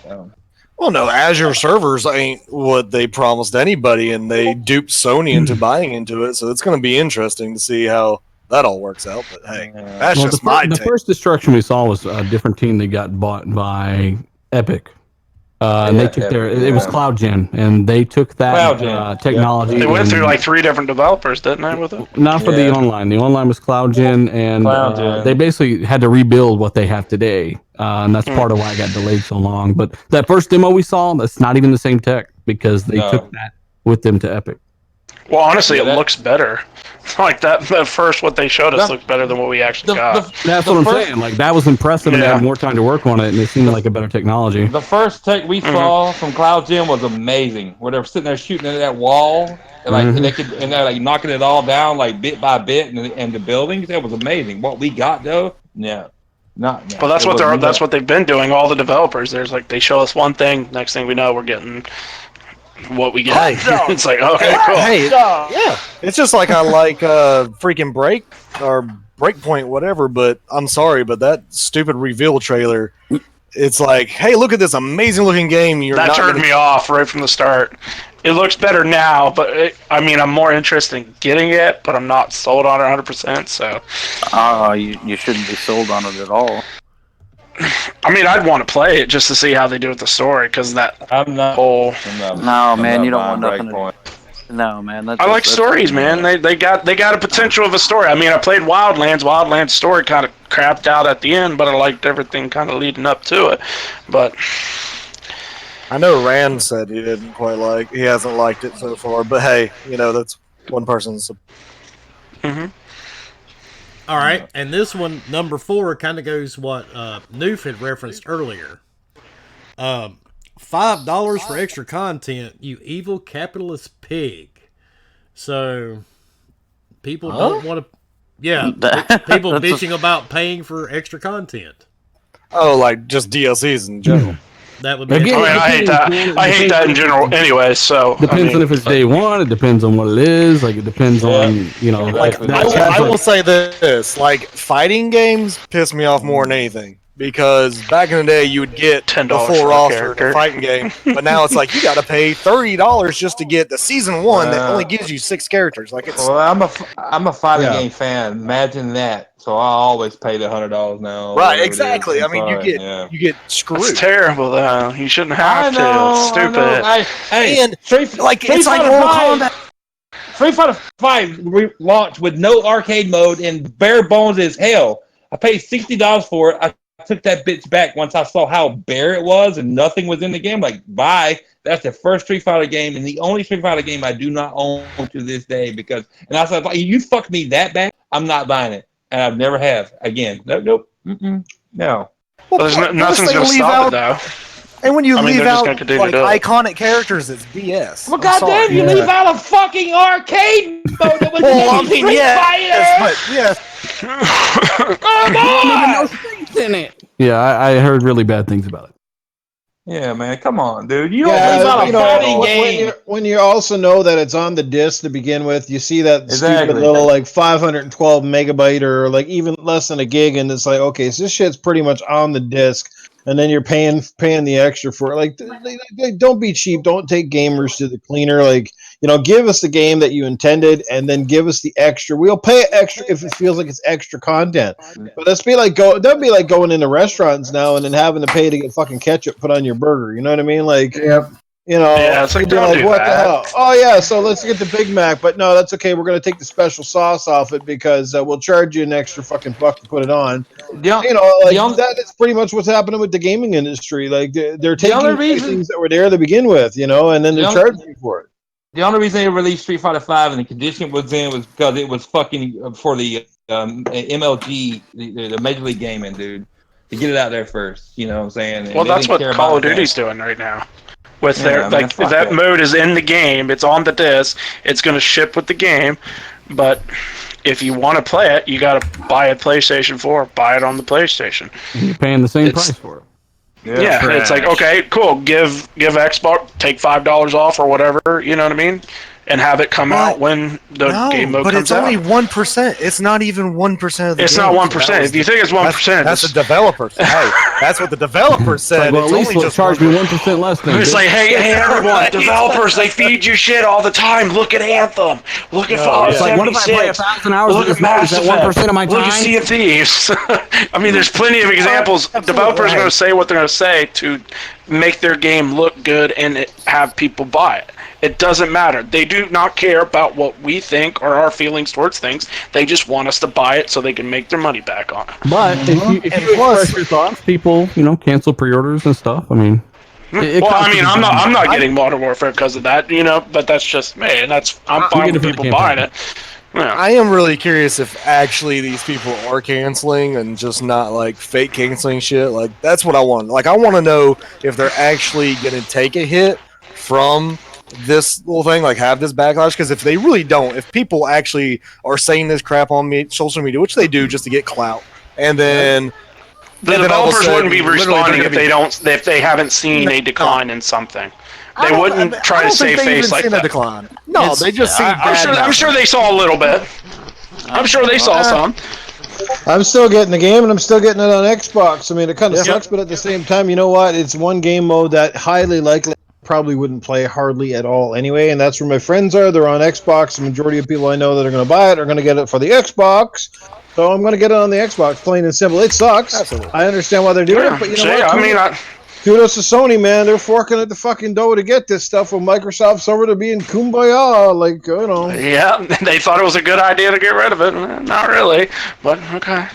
So.
Well, no, Azure servers ain't what they promised anybody, and they duped Sony into buying into it. So it's going to be interesting to see how that all works out. But hey, that's just my take.
The first destruction we saw was a different team that got bought by Epic. And they took it was CloudGen, and they took that technology.
They went through like 3 different developers, didn't they, with it?
Not for the online. The online was CloudGen, and they basically had to rebuild what they have today. And that's part of why it got delayed so long. But that first demo we saw, that's not even the same tech, because they took that with them to Epic.
Well, honestly, it looks better. Like that first, what they showed us looked better than what we actually got.
That's what I'm saying. Like, that was impressive, and they had more time to work on it, and it seemed like a better technology.
The first take we saw from CloudGen was amazing. Where they were sitting there shooting into that wall, and they're like knocking it all down like bit by bit, and the buildings. That was amazing. What we got though, no. Well,
that's what they've been doing. All the developers, there's like they show us one thing, next thing we know, we're getting what we get. It's like, okay, cool.
Hey, yeah, it's just like I like freaking Breakpoint, whatever. But I'm sorry, but that stupid reveal trailer. It's like, hey, look at this amazing looking game.
That turned me off right from the start. It looks better now, but I'm more interested in getting it, but I'm not sold on it 100%. So,
you shouldn't be sold on it at all.
I mean, I'd want to play it just to see how they do with the story, because that
No, man, you don't want nothing to. No, man.
I like stories, man. They got a potential of a story. I mean, I played Wildlands. Wildlands story kind of crapped out at the end, but I liked everything kind of leading up to it. But
I know Rand said he hasn't liked it so far. But hey, that's one person's.
All right, and this one, number 4, kind of goes what Newf had referenced earlier. $5 for extra content, you evil capitalist pig. So, people don't want to... Yeah, people bitching about paying for extra content.
Oh, like just DLCs in general.
That would be...
I hate that. I hate that in general anyway, so...
Depends on if it's day one, it depends on what it is, like, it depends on,
I will say this, like, fighting games piss me off more than anything. Because back in the day, you would get the full roster in a fighting game, but now it's like you got to pay $30 just to get the season 1 that only gives you 6 characters. Like, it's.
Well, I'm a fighting game fan. Imagine that. So I always pay the $100 now.
Right, exactly. I mean, you get screwed.
It's terrible, though. You shouldn't have to. It's stupid.
And it's like Mortal Kombat.
Street Fighter 5 launched with no arcade mode and bare bones as hell. I paid $60 for it. I took that bitch back once I saw how bare it was and nothing was in the game. Like, bye. That's the first Street Fighter game and the only Street Fighter game I do not own to this day because. And I said, you fucked me that bad, I'm not buying it, and I've never have again. Nope. No.
Well, nothing's gonna stop it though.
And when you leave out like iconic characters, it's BS.
Well, goddamn, you leave out a fucking arcade mode that was
in it. Yeah, I heard really bad things about it.
Yeah, man, come on, dude. You don't leave out a fighting game.
When you also know that it's on the disc to begin with, you see that stupid little like 512 megabyte or like even less than a gig, and it's like, okay, so this shit's pretty much on the disc. And then you're paying the extra for it. Like, they don't be cheap. Don't take gamers to the cleaner. Like, give us the game that you intended, and then give us the extra. We'll pay extra if it feels like it's extra content. But that'd be like going into restaurants now and then having to pay to get fucking ketchup put on your burger. You know what I mean? Like,
it's like, don't do
what
that.
The hell? Oh yeah, so let's get the Big Mac, but no, that's okay. We're gonna take the special sauce off it because we'll charge you an extra fucking buck to put it on. That is pretty much what's happening with the gaming industry. Like they're taking things that were there to begin with, and then they're charging you for it.
The only reason they released Street Fighter 5 and the condition it was in was because it was fucking for the MLG, the Major League Gaming, dude, to get it out there first. You know what I'm saying?
Well, that's what Call of Duty's doing right now. With if that mode is in the game, it's on the disc, it's going to ship with the game, but if you want to play it, you got to buy a PlayStation 4, buy it on the PlayStation.
And you're paying the same price for it.
Yeah, it's like, okay, cool. Give Xbox, take $5 off or whatever, you know what I mean? And have it come out when the game mode comes out.
But it's only 1%. It's not even 1% of the
It's not 1%. If you think it's 1%,
that's the developers. Hey, that's what the developers said.
Well, at
it's
least
only just
charge me 1% less than.
It's like, hey, everyone, developers, they feed you shit all the time. Look at Anthem. Look at Fallout 76.
Like, what if I play 1,000 hours
Look
of
at
this mode? Is
Mass
that
Effect.
1% of my time?
Look at Sea of Thieves. I mean, there's plenty of examples. Developers are going to say what they're going to say to make their game look good and have people buy it. It doesn't matter. They do not care about what we think or our feelings towards things. They just want us to buy it so they can make their money back on it.
But if you express your thoughts, people, cancel pre-orders and stuff. I mean,
I'm not getting Modern Warfare because of that, But that's just me, and I'm fine with people buying it. Yeah.
I am really curious if actually these people are canceling and just not like fake canceling shit. Like that's what I want. Like I want to know if they're actually going to take a hit from this little thing, like have this backlash. Because if they really don't, if people actually are saying this crap on social media, which they do just to get clout, and then
the developers wouldn't be responding if they haven't seen a decline in something. They wouldn't try to save face like that.
Decline. No, they just see.
I'm sure they saw a little bit. I'm sure they saw some.
I'm still getting the game, and I'm still getting it on Xbox. I mean, it kind of sucks, but at the same time, you know what? It's one game mode that highly likely probably wouldn't play hardly at all anyway, and that's where my friends are. They're on Xbox. The majority of people I know that are going to buy it are going to get it for the Xbox. So I'm going to get it on the Xbox, plain and simple. It sucks.
Absolutely.
I understand why they're doing it, but you know what?
I mean,
kudos to Sony, man. They're forking at the fucking dough to get this stuff with Microsoft's over to being kumbaya, like,
Yeah, they thought it was a good idea to get rid of it. Not really, but okay.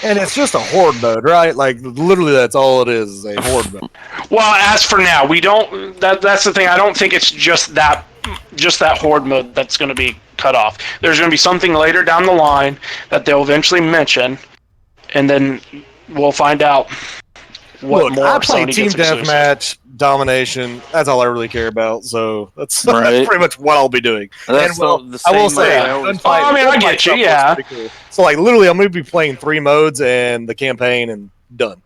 And it's just a horde mode, right? Like, literally that's all it is a horde mode.
Well, as for now, we don't... That's the thing. I don't think it's just that horde mode that's going to be cut off. There's going to be something later down the line that they'll eventually mention, and then we'll find out what more
I play
Sony
Team
gets exclusive.
Deathmatch, Domination. That's all I really care about. So that's
Right.
pretty much what I'll be doing.
That's
And
the
I will
same
say,
way I always
gunfight-
I mean, I
gunfight
get you,
stuff
yeah.
looks pretty cool. So like literally, I'm going to be playing 3 modes and the campaign and done.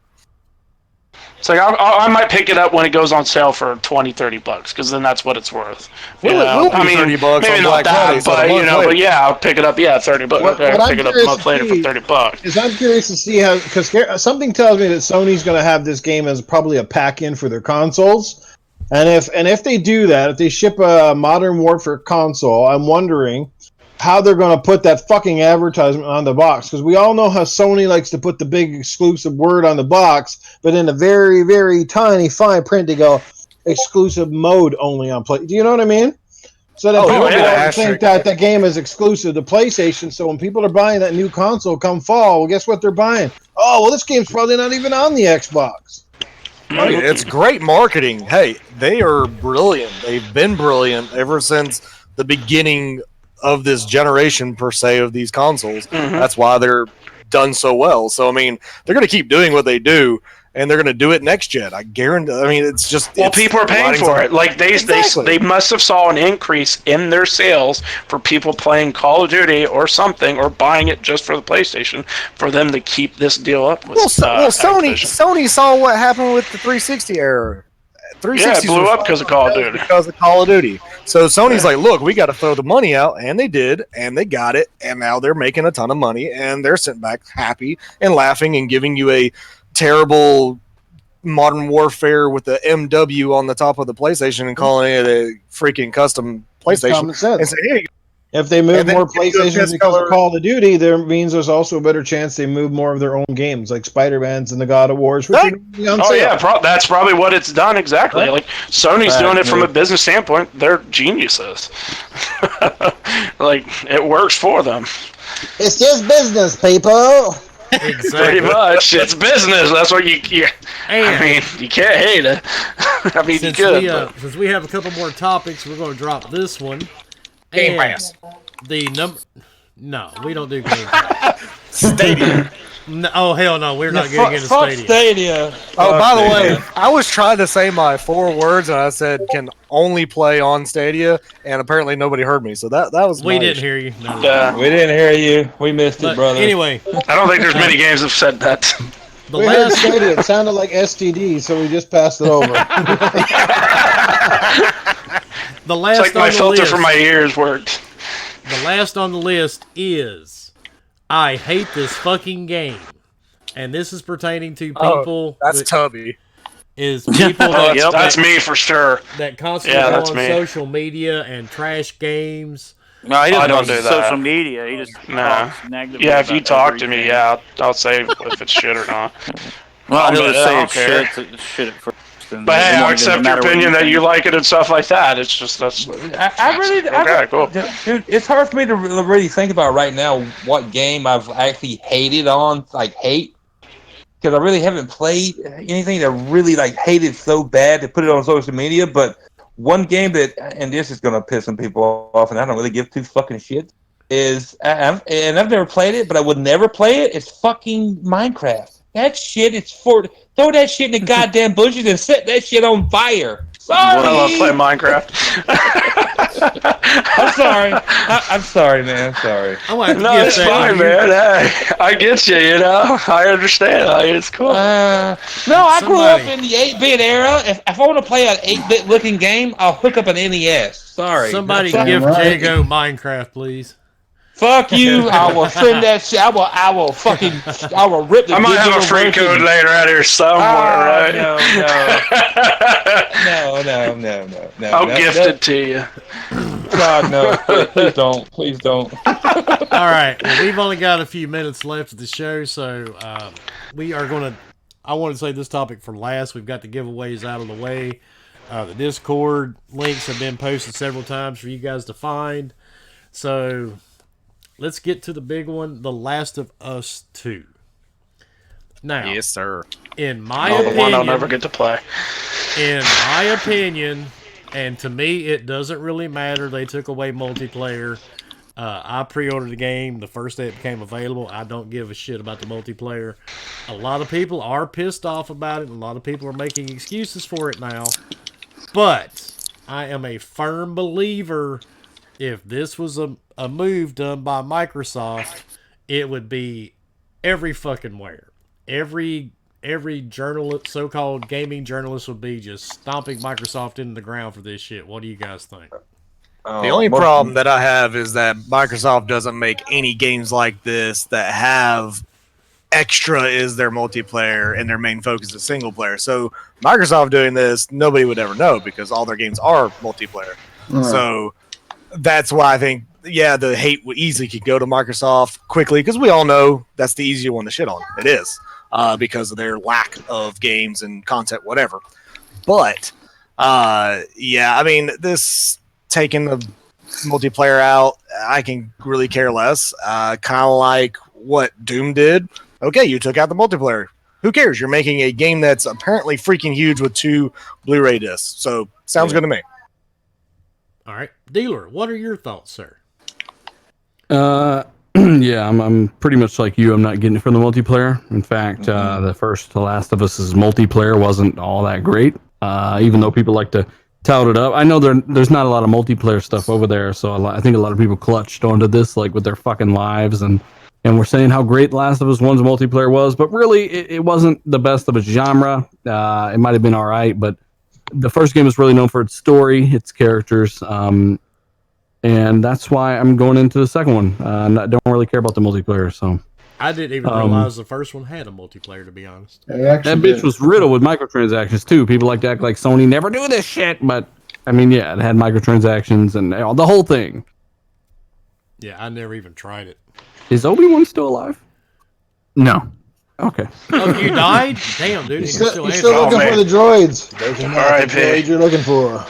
It's like I might pick it up when it goes on sale for $20-$30 because then that's what it's worth.
Well, it will be $30
maybe
on
not
Black
that,
Friday, so
but
a month later.
but yeah, I'll pick it up. Yeah, $30.
What
Okay, I'll
I'm
pick it up a
curious
month
to
later for
see
$30.
is I'm curious to see how, because something tells me that Sony's going to have this game as probably a pack-in for their consoles, and if they do that, if they ship a Modern Warfare console, I'm wondering how they're going to put that fucking advertisement on the box, because we all know how Sony likes to put the big exclusive word on the box, but in a very, very tiny fine print they go exclusive mode only on play. Do you know what I mean? So that people don't think that the game is exclusive to PlayStation. So when people are buying that new console come fall, well, guess what they're buying? Oh, well, this game's probably not even on the Xbox.
It's great marketing. Hey, they are brilliant. They've been brilliant ever since the beginning of this generation, per se, of these consoles. That's why they're done so well. So, I mean, they're going to keep doing what they do, and they're going to do it next gen. I guarantee. I mean, it's just...
Well, people are paying for it. Like, they must have saw an increase in their sales for people playing Call of Duty or something, or buying it just for the PlayStation, for them to keep this deal up with
Sony saw what happened with the 360 era. 360
it blew up because of Call of Duty.
Because of Call of Duty. So Sony's like, look, we got to throw the money out, and they did, and they got it, and now they're making a ton of money, and they're sitting back happy and laughing and giving you a terrible Modern Warfare with the MW on the top of the PlayStation and calling it a freaking custom PlayStation. And say, hey,
if they move more PlayStations because of Call of Duty, there means there's also a better chance they move more of their own games, like Spider-Man's and the God of Wars. Which
that's probably what it's done exactly. Right. Like Sony's doing it from a business standpoint. They're geniuses. Like it works for them.
It's just business, people.
Exactly. Pretty much, it's business. That's what you I mean, you can't hate it. I mean, you could.
Since we have a couple more topics, we're going to drop this one.
Game Pass.
The number. No, we don't do Game Pass.
Stadia.
No, oh hell no, we're not getting into
Fuck
Stadia.
Stadia.
Oh,
Fuck
by the
Stadia.
way, I was trying to say my 4 words, and I said can only play on Stadia, and apparently nobody heard me. So that was
We
my
didn't
issue.
hear you. No.
Yeah.
We didn't hear you. We missed
But
it, brother.
anyway,
I don't think there's many games that have said that.
the
We heard
last
Stadia. It sounded like STD, so we just passed it over.
the
It's
last
like my
on the
filter
list,
for my ears worked.
the last on the list is I hate this fucking game. And this is pertaining to people
That's
that
Tubby.
is people that,
Yep, that's me for sure.
that constantly
Yeah,
go
that's
on
me.
social media and trash games.
No, he doesn't
I don't
go
do
on
that.
social media. He just
Nah.
talks negatively.
Yeah, if you
about
talk to me,
everything.
yeah, I'll say if it's shit or not.
Well, he'll just
I
say
don't
it's
care.
shit at first. And
But hey,
it
I'll
won't even
accept your
matter what
opinion that
think.
you like it and stuff like that. It's just that's. Okay, cool.
Dude, it's hard for me to really think about right now what game I've actually hated on, like hate, because I really haven't played anything that really like hated so bad to put it on social media. But one game that, and this is gonna piss some people off, and I don't really give two fucking shit, is and I've never played it, but I would never play it. It's fucking Minecraft. That shit is for throw that shit in the goddamn bushes and set that shit on fire. Sorry.
I love playing Minecraft.
I'm sorry. I'm sorry, man. I'm sorry.
I'm gonna have to
No,
get
it's
that
fine,
to you.
man. Hey, I get you. You know, I understand. It's cool.
No, I grew up
Somebody-
in the 8-bit era. If I want to play an 8-bit looking game, I'll hook up an NES. Sorry.
Somebody
Fuck-
give
right.
Jago Minecraft, please.
Fuck you. I will send that shit. I will rip the
I might have a
digital
free
version.
code later out here somewhere, right?
No.
I'll gift it to you.
God, no. Please don't. Please don't.
All right, well, we've only got a few minutes left of the show, so we are going to. I want to say this topic for last. We've got the giveaways out of the way. The Discord links have been posted several times for you guys to find. So let's get to the big one, The Last of Us 2. Now,
Yes, sir.
in my
Oh, the one I'll
opinion,
never get to play.
in my opinion, and to me, it doesn't really matter. They took away multiplayer. I pre-ordered the game the first day it became available. I don't give a shit about the multiplayer. A lot of people are pissed off about it. And a lot of people are making excuses for it now. But I am a firm believer if this was a move done by Microsoft, it would be every fucking where. Every journalist, so-called gaming journalist, would be just stomping Microsoft into the ground for this shit. What do you guys think?
The only problem that I have is that Microsoft doesn't make any games like this that have extra is their multiplayer and their main focus is single player. So Microsoft doing this, nobody would ever know because all their games are multiplayer. So that's why I think, yeah, the hate easily could go to Microsoft quickly because we all know that's the easier one to shit on. It is because of their lack of games and content, whatever. But yeah, I mean, this taking the multiplayer out, I can really care less. Kind of like what Doom did. Okay, you took out the multiplayer. Who cares? You're making a game that's apparently freaking huge with 2 Blu-ray discs. So sounds good to me.
All right, Dealer, what are your thoughts, sir?
Yeah, I'm pretty much like you. I'm not getting it for the multiplayer. In fact, the first The Last of Us's multiplayer wasn't all that great. Even though people like to tout it up, I know there's not a lot of multiplayer stuff over there. So I think a lot of people clutched onto this like with their fucking lives and we're saying how great The Last of Us 1's multiplayer was, but really it wasn't the best of its genre. It might have been all right, but the first game is really known for its story, its characters, and that's why I'm going into the second one. I don't really care about the multiplayer, so
I didn't even realize the first one had a multiplayer, to be honest.
that bitch was riddled with microtransactions too. People like to act like Sony never do this shit, but I mean, yeah, it had microtransactions and the whole thing.
Yeah, I never even tried it.
Is Obi-Wan still alive?
No.
Okay.
Oh, you died? Damn, dude.
You're
You're
still looking for the droids. There's not the
R.I.P.
droid you're looking for.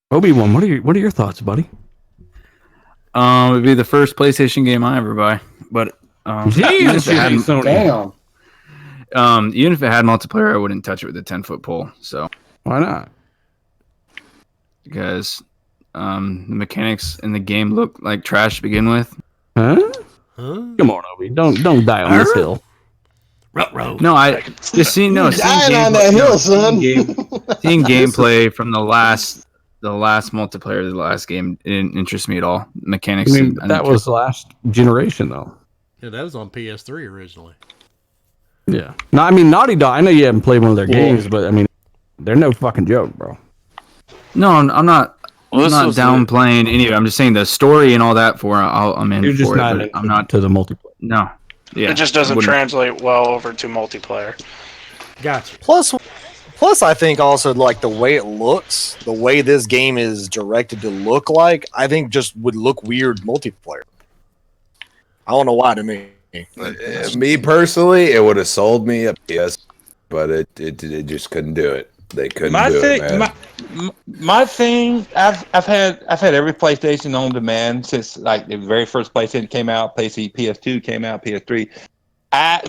Obi-Wan, what are your thoughts, buddy?
It'd be the first PlayStation game I ever buy, but even if it had,
Damn.
even if it had multiplayer, I wouldn't touch it with a 10-foot pole. So
Why not?
because the mechanics in the game look like trash to begin with.
Huh? Come on, Obi. Don't die on this hill.
No, I just seeing
dying on that hill, son.
Seeing gameplay from the last multiplayer, the last game, it didn't interest me at all. Mechanics.
I mean, that was last generation, though.
Yeah, that was on PS3 originally.
Yeah. No, I mean, Naughty Dog. I know you haven't played one of their games, but I mean, they're no fucking joke, bro.
No, I'm not. I'm not downplaying any of it. I'm just saying the story and all that for I'm in.
You're just
for
not
it, I'm not
to the multiplayer.
No. Yeah.
It just doesn't translate well over to multiplayer.
Gotcha.
Plus, I think also like the way it looks, the way this game is directed to look like, I think just would look weird multiplayer. I don't know why to me.
Me personally, it would have sold me a PS, but it just couldn't do it. They couldn't do it, man.
My thing, I've had every PlayStation on demand since like the very first PlayStation came out, PS2 came out, PS3.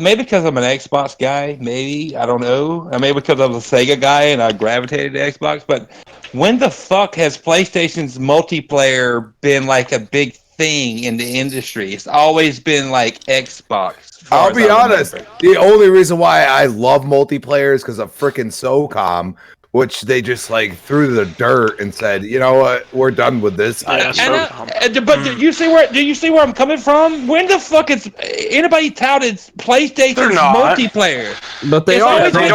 Maybe because I'm an Xbox guy, maybe, I don't know. Maybe because I'm a Sega guy and I gravitated to Xbox. But when the fuck has PlayStation's multiplayer been like a big thing in the industry? It's always been like Xbox.
I'll be honest. The only reason why I love multiplayer is because of freaking SOCOM, which they just like threw the dirt and said, you know what, we're done with this.
But do you see where I'm coming from? When the fuck is anybody touted PlayStation's multiplayer?
But they are.
They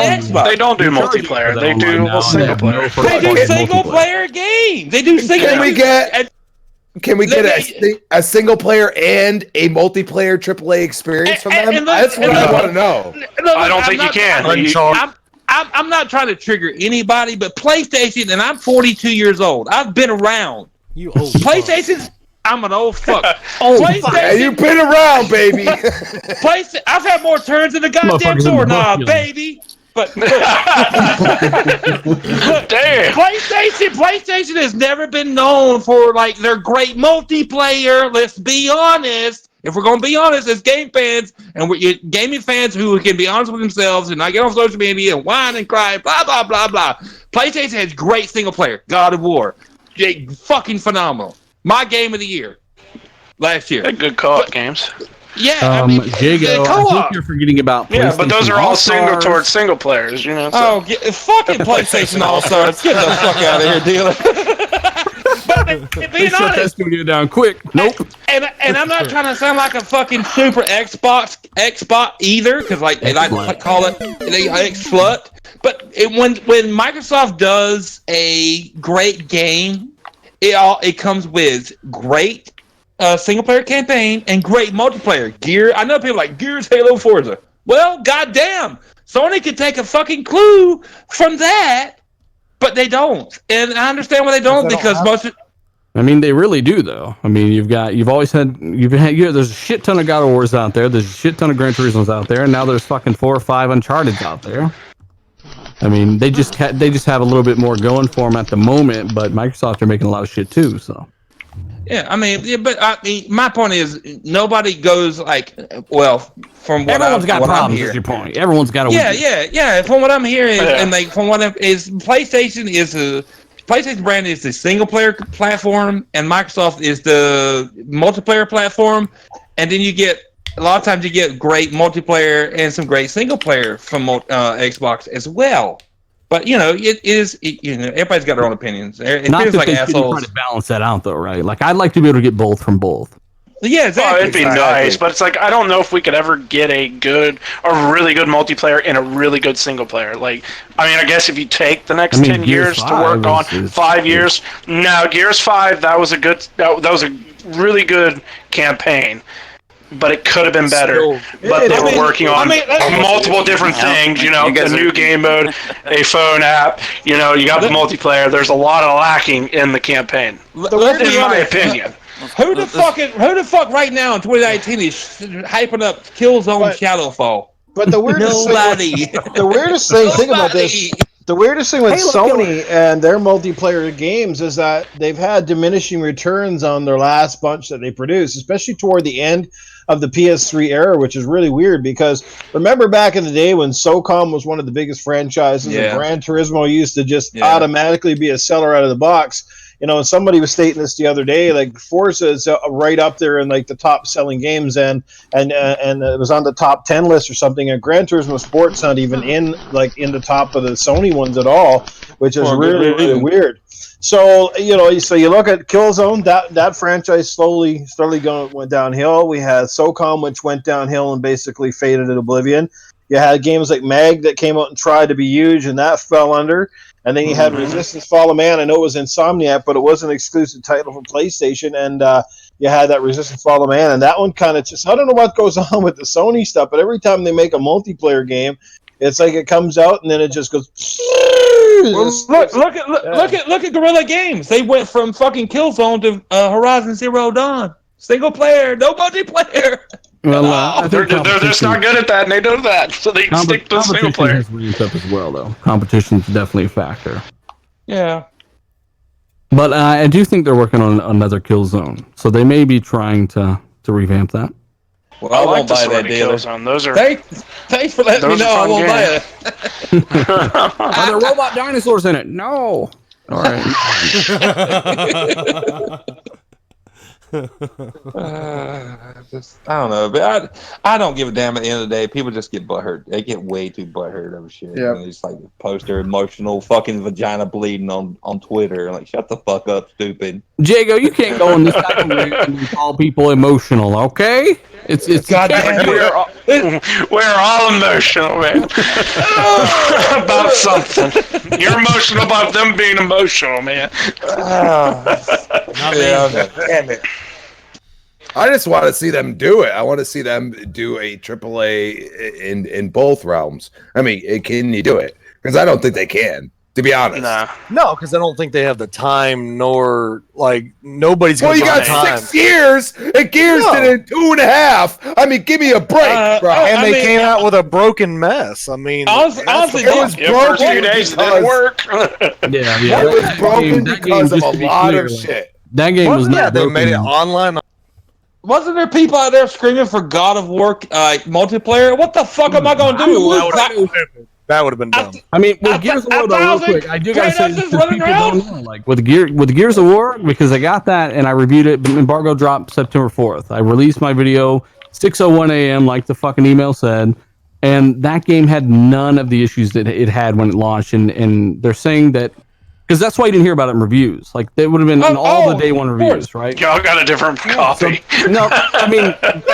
don't do multiplayer. They do single player.
They do single player games. They do single.
Can we get a single player and a multiplayer AAA experience from them? That's what I want to know.
I don't think you can.
I'm not trying to trigger anybody, but PlayStation, and I'm 42 years old. I've been around.
You old
PlayStation. I'm an old fuck.
PlayStation. You've been around, baby.
I've had more turns than the goddamn doorknob, baby. But look,
damn.
PlayStation has never been known for like their great multiplayer. Let's be honest. If we're going to be honest as game fans, and we're gaming fans who can be honest with themselves and not get on social media and whine and cry, blah, blah, blah, blah. PlayStation has great single player. God of War. Fucking phenomenal. My game of the year. Last year.
Good co-op games.
Yeah, I mean,
Jago, I think you're forgetting about PlayStation.
Yeah, but those are all towards single players, you know. So.
Fucking PlayStation All-Stars. Get the fuck out of here, dealer. But being
shut
honest,
that studio down quick. Nope.
And I'm not trying to sound like a fucking super Xbox either, because like they like to call it X-Slut. But when Microsoft does a great game, it comes with great single player campaign and great multiplayer. I know people like Gears, Halo, Forza. Well, goddamn, Sony could take a fucking clue from that, but they don't. And I understand why they don't, because
I mean, they really do, though. I mean, there's a shit ton of God of Wars out there. There's a shit ton of Gran Turismos out there, and now there's fucking 4 or 5 Uncharted's out there. I mean, they just have a little bit more going for them at the moment, but Microsoft are making a lot of shit too. So.
Yeah, I mean, but I mean, my point is, nobody goes like, well, from what
everyone's got problems. Is your point? Everyone's got a
yeah. From what I'm hearing, and like from what PlayStation brand is the single player platform, and Microsoft is the multiplayer platform, and then a lot of times you get great multiplayer and some great single player from Xbox as well. But everybody's got their own opinions. It
Not
feels
that
like
they
assholes.
try to balance that out, though, right? Like I'd like to be able to get both from both.
Yeah, exactly.
It'd be nice, but it's like I don't know if we could ever get a really good multiplayer and a really good single player. Like, I mean, I guess if you take the next 10 years to work on 5 years, no, Gears 5 that was a really good campaign. But it could have been better. But they were working on multiple different things, the new game mode, a phone app, you got the multiplayer. There's a lot of lacking in the campaign, in my opinion.
Who the fuck right now in 2019 is hyping up Killzone Shadowfall?
But the weirdest thing about this. The weirdest thing with Sony and their multiplayer games is that they've had diminishing returns on their last bunch that they produced, especially toward the end of the PS3 era, which is really weird because remember back in the day when SOCOM was one of the biggest franchises and Gran Turismo used to just automatically be a seller out of the box. and somebody was stating this the other day, like Forza is right up there in like the top selling games, and it was on the top 10 list or something. And Gran Turismo Sport's not even in the top of the Sony ones at all, which is really weird. So so you look at Killzone, that franchise slowly went downhill. We had SOCOM, which went downhill and basically faded in oblivion. You had games like Mag that came out and tried to be huge, and that fell under. And then you had Resistance Fall of Man. I know it was Insomniac, but it was an exclusive title from PlayStation. And you had that Resistance Fall of Man, and that one kind of just, I don't know what goes on with the Sony stuff, but every time they make a multiplayer game, it's like it comes out and then it just goes.
Well, look at Guerrilla Games. They went from fucking Killzone to Horizon Zero Dawn. Single player, no multiplayer.
Well,
they're just not good at that, and they know that, so they stick to single player.
Has ramped up as well, though. Competition's definitely a factor.
Yeah.
But I do think they're working on another Killzone, so they may be trying to revamp that.
Well, I won't buy that dealer.
Those are
thanks for letting me know. I won't buy it.
Are there robot dinosaurs in it? No. All right.
I don't know, but I don't give a damn at the end of the day. People just get butthurt. They get way too butthurt over shit.
Yeah.
They just like post their emotional fucking vagina bleeding on Twitter. Like, shut the fuck up, stupid.
Jago, you can't go in this type of way and call people emotional, okay? It's
goddamn.
We're all emotional, man. About something. You're emotional about them being emotional, man.
Damn it.
I just want to see them do it. I want to see them do a AAA in both realms. I mean, can you do it? Because I don't think they can, to be honest.
No, because I don't think they have the time, nor nobody's going to
you got
time.
6 years, and Gears did it in 2.5. I mean, give me a break, bro.
And they came out with a broken mess. I mean,
honestly,
it was broken.
First few days it didn't work.
It was broken because of a lot of shit.
That game was not
they
broken.
made it online.
Wasn't there people out there screaming for God of War multiplayer? What the fuck am I going to do?
That would have been dumb.
I mean, with Gears of War, though, real quick, I do gotta say this because people don't know. Like with Gears of War, because I got that and I reviewed it. Embargo dropped September 4th. I released my video 6:01 a.m. like the fucking email said, and that game had none of the issues that it had when it launched. And they're saying that because that's why you didn't hear about it in reviews. Like they would have been in all the day one reviews, right?
Y'all got a different copy.
So, no, I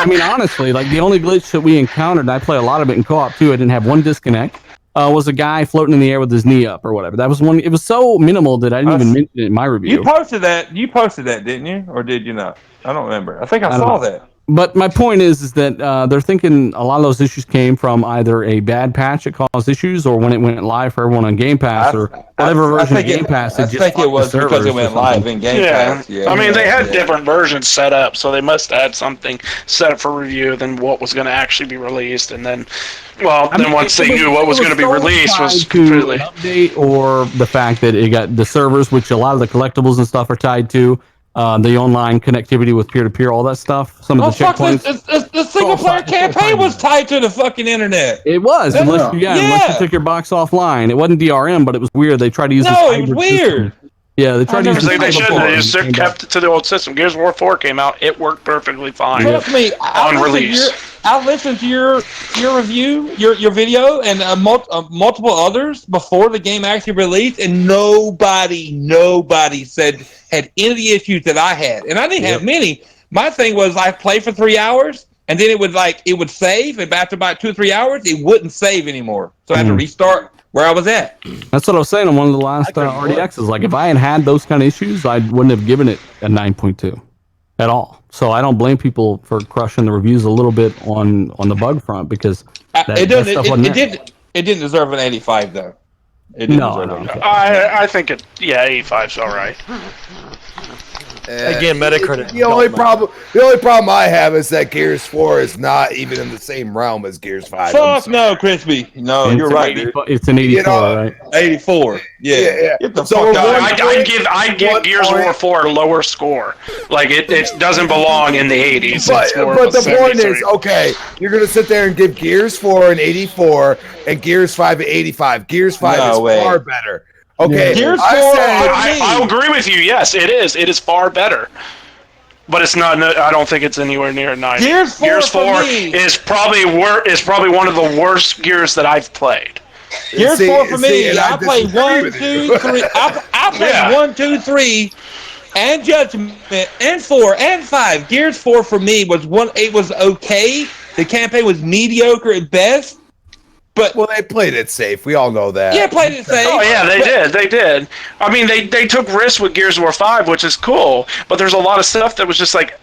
mean, honestly, like the only glitch that we encountered, and I play a lot of it in co-op too. I didn't have one disconnect. Was a guy floating in the air with his knee up or whatever. That was one. It was so minimal that I didn't even mention it in my review.
You posted that, didn't you? Or did you not? I don't remember. I think I saw that.
But my point is that they're thinking a lot of those issues came from either a bad patch that caused issues or when it went live for everyone on Game Pass or whatever version of Game Pass.
I think it was because it went live in Game Pass.
Yeah. I mean, they had different versions set up, so they must have had something set up for review than what was going to actually be released. And then, once they knew what was going to be released was completely
an update or the fact that it got the servers, which a lot of the collectibles and stuff are tied to. The online connectivity with peer-to-peer, all that stuff. Some of the checkpoints.
The single-player campaign was tied to the fucking internet.
It was, unless you took your box offline. It wasn't DRM, but it was weird. They tried to use this
it was weird.
System. Yeah, they tried to use
they should. They just kept it to the old system. Gears of War 4 came out. It worked perfectly fine.
Trust me,
on release.
I listened to your review, your video, and multiple others before the game actually released, and nobody said had any of the issues that I had, and I didn't have many. My thing was I played for 3 hours, and then it would save, and after about 2 or 3 hours, it wouldn't save anymore, so I had to restart where I was at.
That's what I was saying on one of the last RDXs. Like if I had those kind of issues, I wouldn't have given it a 9.2 at all. So I don't blame people for crushing the reviews a little bit on the bug front because
it didn't deserve an 85 though. It didn't deserve an 85.
I think 85's all right.
Again, Metacritic.
The only problem I have is that Gears 4 is not even in the same realm as Gears 5.
Fuck no, Crispy. No, you're right, dude.
It's an 84, right?
84. Yeah. Get the fuck out.
I give Gears of War 4 a lower score. Like it doesn't belong in the 80s.
But the point is, okay, you're gonna sit there and give Gears 4 an 84 and Gears 5 an 85. Gears 5 is far better. Okay,
Gears 4
I agree with you. Yes, it is. It is far better. But it's not. I don't think it's anywhere near 90.
Gears 4
is probably one of the worst Gears that I've played.
Gears 4 for me. I played 1, 2, 3. I played 1, 2, 3, and Judgment, and 4, and 5. Gears 4 for me was one. It was okay. The campaign was mediocre at best. But
they played it safe. We all know that.
Yeah, played it safe.
Oh yeah, they did. I mean, they took risks with Gears of War 5, which is cool. But there's a lot of stuff that was just like,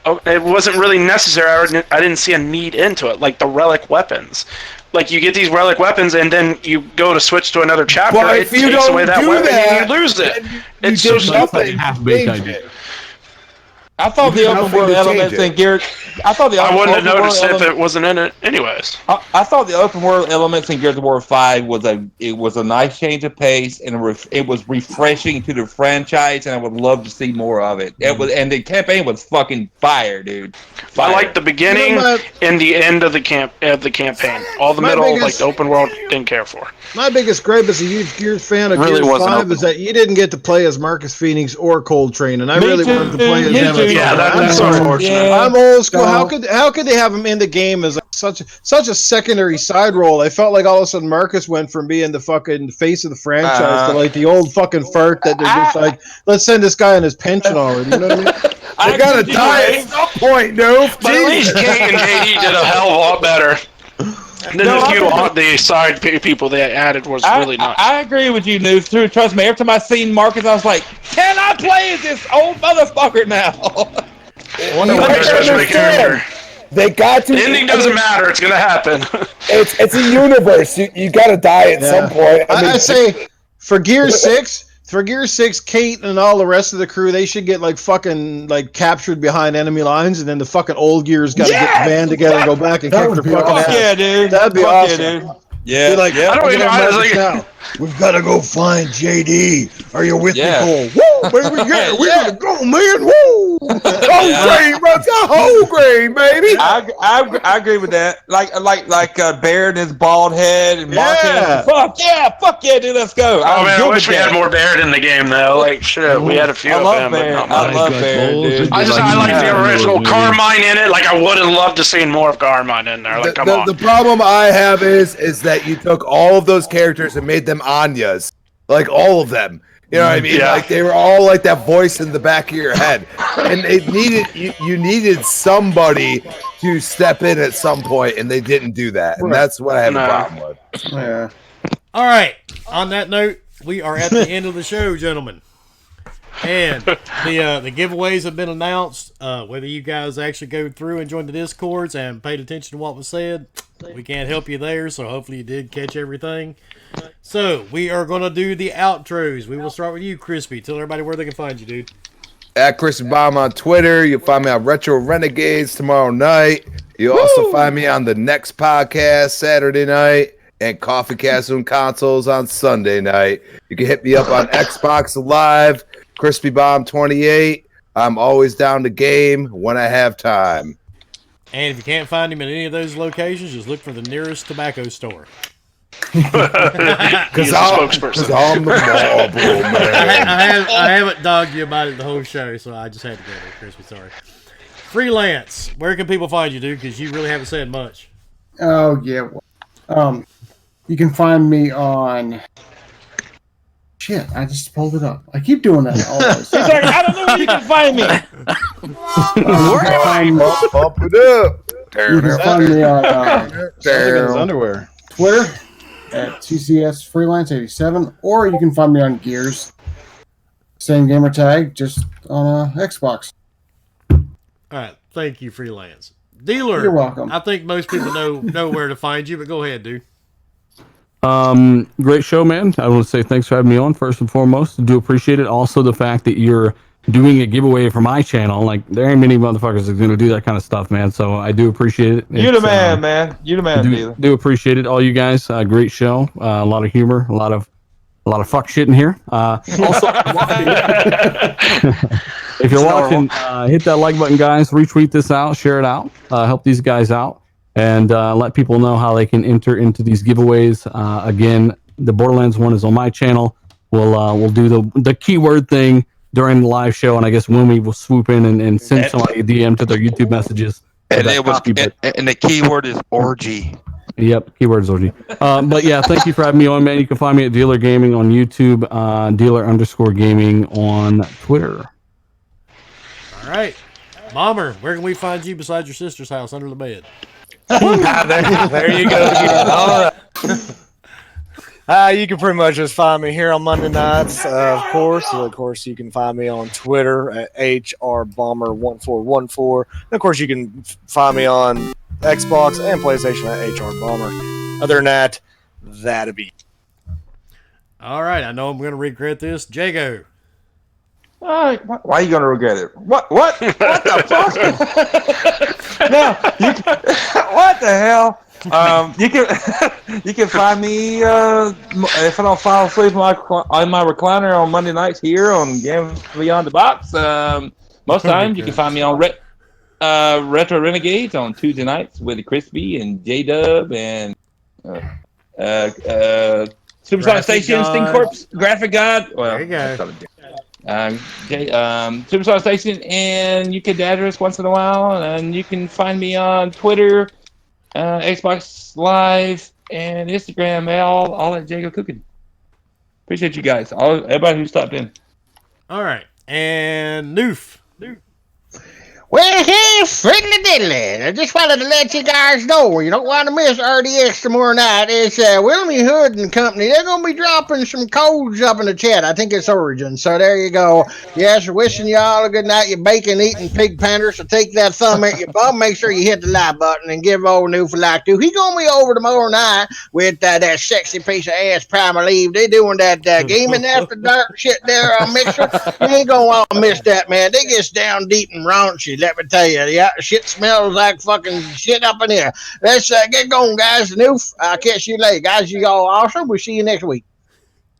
it wasn't really necessary. I didn't see a need into it, like the relic weapons. Like you get these relic weapons, and then you go to switch to another chapter.
Well,
it takes away that weapon, and you lose it. It's so stupid.
Half-baked idea.
I thought the open world elements in Gears. I
wouldn't have noticed it if it wasn't in it, anyways.
I thought the open world elements in Gears of War 5 was a nice change of pace, and it was refreshing to the franchise, and I would love to see more of it. And the campaign was fucking fire, dude. Fire.
I like the beginning and the end of the campaign. All the middle, like the open world, didn't care for.
My biggest gripe as a huge Gears fan of
Really
Gears 5
wasn't
is that you didn't get to play as Marcus Phoenix or Coltrane, and I really wanted to play as them.
Yeah, that's unfortunate.
Yeah.
I'm old school. How could they have him in the game as such a secondary side role? I felt like all of a sudden Marcus went from being the fucking face of the franchise to like the old fucking fart that they're just like, let's send this guy on his pension already. You know what I mean?
They gotta die at some point, Newf.
But at least King and JD did a hell of a lot better. And then the side people they added was really nice.
I agree with you, Newf. Trust me, every time I seen Marcus, I was like, can I play as this old motherfucker now?
They got to.
The ending doesn't matter. It's gonna happen.
It's a universe. You got to die at some point.
I say for Gears 6. For Gears 6, Kate and all the rest of the crew, they should get like fucking like captured behind enemy lines, and then the fucking old Gears got to get the band together and go back and kick their fucking ass.
Yeah, dude.
That'd be awesome.
Yeah, dude. Yeah.
Like,
I don't even
now. We've got to go find JD. Are you with me, Cole? Woo, baby, yeah, we gotta go, man. Woo! Whole grain, bro. It's a whole grain, baby.
I agree with that. Like Baird and his bald head and Martin. Fuck yeah, dude. Let's go.
Oh man, I wish we had more Baird in the game though. Like shit, we had a few of them.
Baird. I love Baird, dude.
I like the original Carmine in it. Like I would have loved to seen more of Carmine in there. Like come on.
The problem I have is that you took all of those characters and made them Anyas, like all of them. You know what I mean?
Yeah.
Like they were all like that voice in the back of your head, and it needed you needed somebody to step in at some point, and they didn't do that, and that's what I have a problem with.
Yeah.
All right. On that note, we are at the end of the show, gentlemen. And the giveaways have been announced. Whether you guys actually go through and join the Discords and paid attention to what was said, we can't help you there, so hopefully you did catch everything. So, we are going to do the outros. We will start with you, Crispy. Tell everybody where they can find you, dude.
At Cripsy Bomb on Twitter. You'll find me on Retro Renegades tomorrow night. You'll also find me on the next podcast Saturday night and Coffee Castle and Consoles on Sunday night. You can hit me up on Xbox Live, Cripsy Bomb 28. I'm always down to game when I have time.
And if you can't find him in any of those locations, just look for the nearest tobacco store.
He's a spokesperson.
I'm the Marlboro man.
I haven't dogged you about it the whole show, so I just had to go there, Crispy. Sorry. Freelance. Where can people find you, dude? Because you really haven't said much.
Oh yeah. You can find me on. Shit, I just pulled it up. I keep doing that always.
He's like, I don't know where you can find me.
Pump it up.
You can find me on
His underwear.
Twitter at TCS Freelance 87, or you can find me on Gears. Same gamer tag, just on Xbox.
All right. Thank you, Freelance. Dealer.
You're welcome.
I think most people know where to find you, but go ahead, dude.
Great show, man. I want to say thanks for having me on first and foremost. I do appreciate it. Also, the fact that you're doing a giveaway for my channel. Like, there ain't many motherfuckers that's going to do that kind of stuff, man. So I do appreciate it.
You're the man, man. You're the man, Dealer.
Do appreciate it. All you guys, great show. A lot of humor, a lot of fuck shit in here. Also, if you're watching, hit that like button, guys. Retweet this out, share it out, help these guys out, and let people know how they can enter into these giveaways. Again, the Borderlands one is on my channel. we'll do the keyword thing during the live show, and I guess Wilmy will swoop in and send somebody a DM to their YouTube messages.
And the keyword is orgy.
Yep, keywords orgy. But yeah, thank you for having me on, man. You can find me at Dealer Gaming on YouTube, Dealer_Gaming on Twitter.
All right. Bomber, where can we find you besides your sister's house under the bed?
There you go. All right. You can pretty much just find me here on Monday nights, of course. Of course, you can find me on Twitter at HRBomber1414. And of course, you can find me on Xbox and PlayStation at HRBomber. Other than that, that'll be.
All right. I know I'm going to regret this. Jago.
Why are you gonna regret it? What the fuck? No, what the hell? You can find me if I don't fall asleep on my recliner on Monday nights here on Game Beyond the Box. Most times you can find me on Retro Renegades on Tuesday nights with Crispy and J Dub and Supersonic Station, Sting Corpse, Graphic God. Well,
there you go.
Superstar Station, and you can address once in a while, and you can find me on Twitter, Xbox Live, and Instagram, all at Jago Cooking. Appreciate you guys, everybody who stopped in.
All right, and Newf.
Well, hey, fiddly diddly. I just wanted to let you guys know, you don't want to miss RDX tomorrow night. It's Wilmy Hood and Company. They're going to be dropping some codes up in the chat. I think it's Origin. So there you go. Yes, wishing you all a good night, you bacon-eating pig panders. So take that thumb at your bum. Make sure you hit the like button and give old Newf a like too. He going to be over tomorrow night with that sexy piece of ass Primal Eve. They doing that gaming after dark shit there on Mixer. You ain't going to want to miss that, man. They get down deep and raunchy. Let me tell you, yeah, shit smells like fucking shit up in here. Let's get going, guys. Newf, I'll catch you later, guys. You all awesome. We'll see you next week.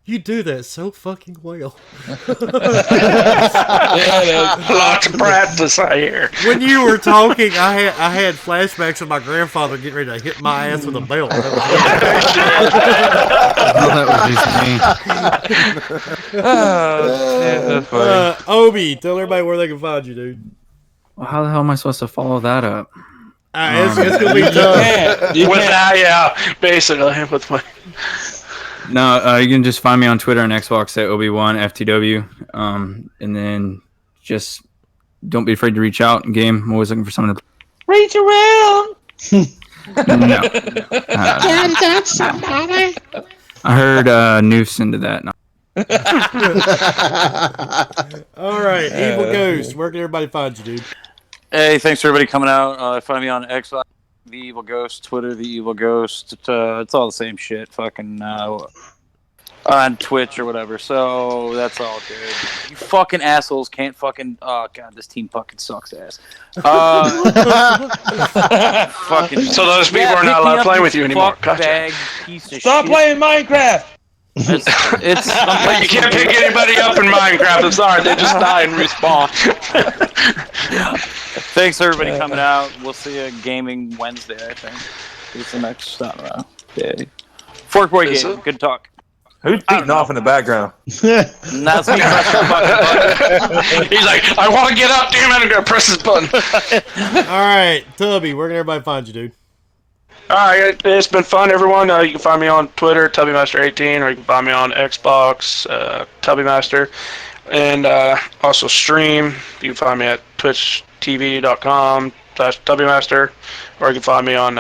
You do that so fucking well.
Lots of practice, I hear.
When you were talking, I had flashbacks of my grandfather getting ready to hit my ass with a belt.
That's funny.
Obi, tell everybody where they can find you, dude.
Well, how the hell am I supposed to follow that up?
It's gonna be tough.
Basically, with my.
No, you can just find me on Twitter and Xbox at Obi Wan FTA, and then just don't be afraid to reach out in game. I'm always looking for someone to
reach around.
No.
Somebody.
I heard Newf's into that. No.
All right, Evil Ghost. Where can everybody find you, dude?
Hey, thanks for everybody coming out. Find me on Xbox, The Evil Ghost, Twitter, The Evil Ghost. It's all the same shit. Fucking on Twitch or whatever. So that's all good. You fucking assholes can't fucking. Oh god, this team fucking sucks ass. Fucking.
So those people are not allowed to play with you anymore. Gotcha.
Stop playing Minecraft.
It's
you can't pick anybody up in Minecraft. I'm sorry, they just die and respawn.
Thanks everybody coming out. We'll see you Gaming Wednesday, I think. It's the next day. Forkboy game. Good talk.
Who's beating off in the background?
That's me.
He's like, I want to get up, damn it, I'm gonna press this button.
All right, Tubby, where can everybody find you, dude?
All right, it's been fun, everyone. You can find me on Twitter, TubbyMaster18, or you can find me on Xbox, TubbyMaster, and also stream. You can find me at twitchtv.com/TubbyMaster, or you can find me on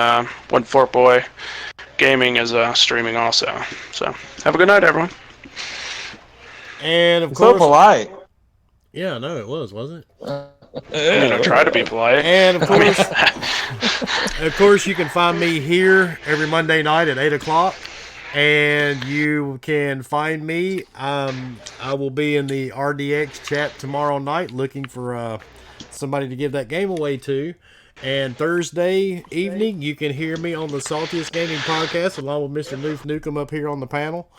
when Forkboy Gaming is streaming also. So, have a good night, everyone.
And of course,
so polite.
Yeah, no, it wasn't it?
I mean, I try to be polite.
And of course, you can find me here every Monday night at 8 o'clock. And you can find me. I will be in the RDX chat tomorrow night looking for somebody to give that game away to. And Thursday evening, you can hear me on the Saltiest Gaming Podcast along with Mr. Newf Nukem up here on the panel.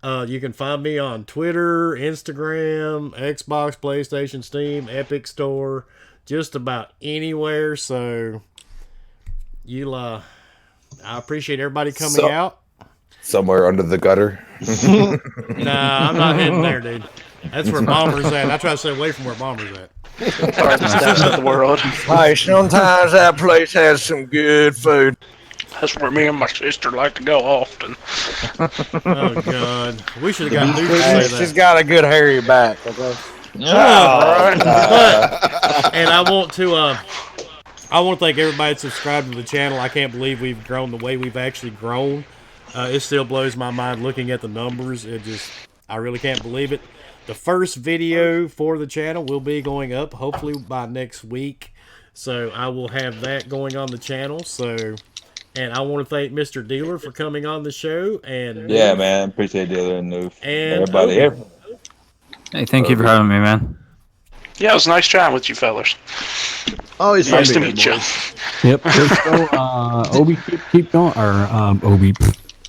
You can find me on Twitter, Instagram, Xbox, PlayStation, Steam, Epic Store, just about anywhere. So I appreciate everybody coming out.
Somewhere under the gutter.
Nah, I'm not heading there, dude. That's where Bomber's at. I try to stay away from where Bomber's at.
That's of the world.
Hey, sometimes that place has some good food.
That's where me and my sister like to go often.
Oh God, we should have got Newf to say that.
She's got a good hairy back. Okay.
And I want to thank everybody that subscribed to the channel. I can't believe we've grown the way we've actually grown. It still blows my mind looking at the numbers. I really can't believe it. The first video for the channel will be going up hopefully by next week. So I will have that going on the channel. And I want to thank Mr. Dealer for coming on the show. And
yeah, man, appreciate Dealer and Newf.
And
everybody here.
Hey, thank you for having me, man.
Yeah, it was nice chatting with you fellas.
Always
nice to meet you.
Yep. So, Obi, keep going. Or Obi.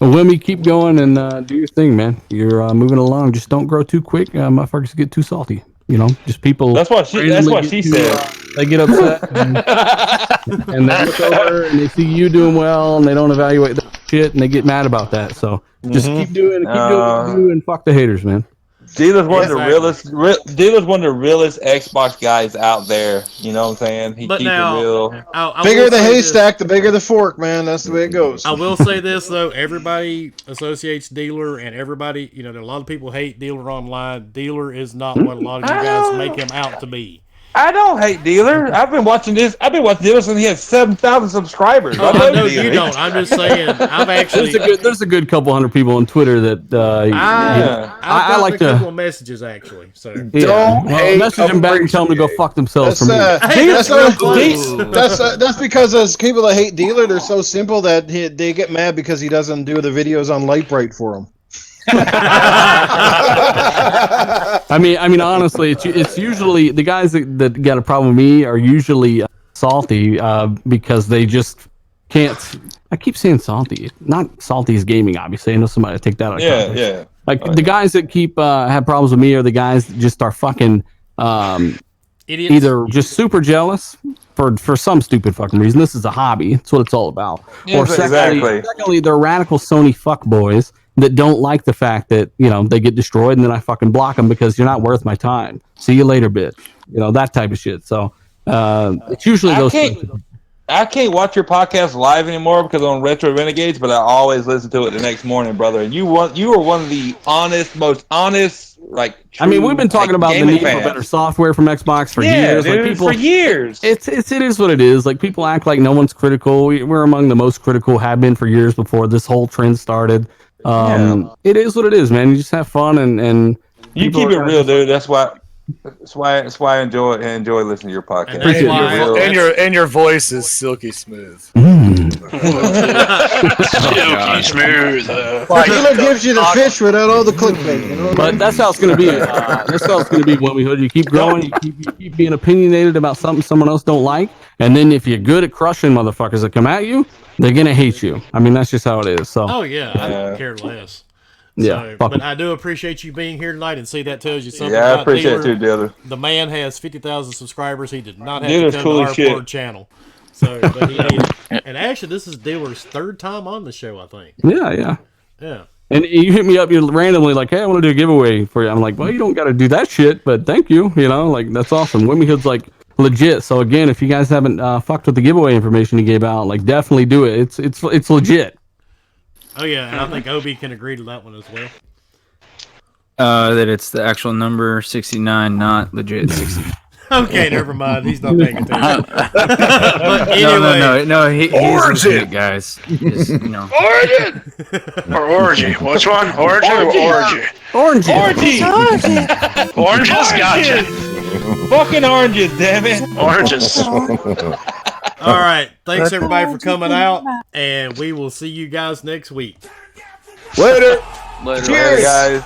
Wilmy, keep going and do your thing, man. You're moving along. Just don't grow too quick. Motherfuckers get too salty. You know, just people.
That's what she said.
They get upset and they look over and they see you doing well and they don't evaluate that shit and they get mad about that. So just keep doing what you do and fuck the haters, man.
Dealer's one of the realest. Dealer's one of the realest Xbox guys out there. You know what I'm saying? He keeps it real.
Bigger the haystack, the bigger the fork, man. That's the way it goes.
I will say this though: everybody associates Dealer, and everybody, you know, a lot of people hate Dealer online. Dealer is not what a lot of you guys make him out to be.
I don't hate Dealer. I've been watching Dealer since he had 7,000 subscribers.
Oh, I know you don't. I'm just saying. I've actually.
There's a good couple hundred people on Twitter that. I like
a couple of messages actually. So
don't message them back and tell them to go fuck themselves.
That's because those people that hate Dealer, they're so simple that they get mad because he doesn't do the videos on Light Bright for them.
I mean, honestly, it's usually the guys that got a problem with me are usually salty because they just can't. I keep saying salty, not salty as gaming. Obviously, I know somebody take that out of context.
Yeah.
Like the guys that keep have problems with me are the guys that just are fucking
idiots.
Either just super jealous for some stupid fucking reason. This is a hobby. That's what it's all about.
Yeah,
or secondly, they're radical Sony fuckboys that don't like the fact that, you know, they get destroyed and then I fucking block them because you're not worth my time. See you later, bitch. You know, that type of shit. So it's usually those things.
I can't watch your podcast live anymore because on Retro Renegades, but I always listen to it the next morning, brother. And you are one of the most honest, like.
I mean, we've been talking about the need for better software from Xbox for years.
Dude,
like people,
for years.
It is what it is. Like people act like no one's critical. We're among the most critical, have been for years before this whole trend started. It is what it is, man. You just have fun and
you keep it real, dude. That's why I enjoy listening to your podcast.
And your voice is silky smooth.
Silky smooth.
Dealer gives you the fish without all the clickbait. You know?
But that's how it's going to be. That's how it's going to be, Wilmy Hood. You keep growing. You keep being opinionated about something someone else don't like, and then if you're good at crushing motherfuckers that come at you, they're gonna hate you. I mean, that's just how it is. So.
Oh yeah, I don't care less.
Yeah,
but I do appreciate you being here tonight, and see that tells you something.
Yeah,
about
I appreciate
Dealer.
it too, Dealer.
The man has 50,000 subscribers. He did not have
Dealer's
to come
cool
to
as
our
shit.
third channel. So, but he did. And actually, this is Dealer's third time on the show, I think.
Yeah.
Yeah.
And you hit me up, you're randomly like, "Hey, I want to do a giveaway for you." I'm like, "Well, you don't got to do that shit, but thank you." You know, like that's awesome. Wilmy Hood's like legit. So again, if you guys haven't fucked with the giveaway information he gave out, like definitely do it. It's legit.
Oh yeah, and I think Obi can agree to that one as well.
That it's the actual number 69, not legit 69.
Okay, never mind. He's not paying attention. But anyway,
No. He's legit, guys. Just, you know.
Origin or orgy? Which one? Origin or orgy?
Orangey.
Oranges, gotcha.
Fucking oranges, damn it.
Oranges.
all right. Thanks everybody for coming out, and we will see you guys next week.
Later.
Later,
Cheers,
guys.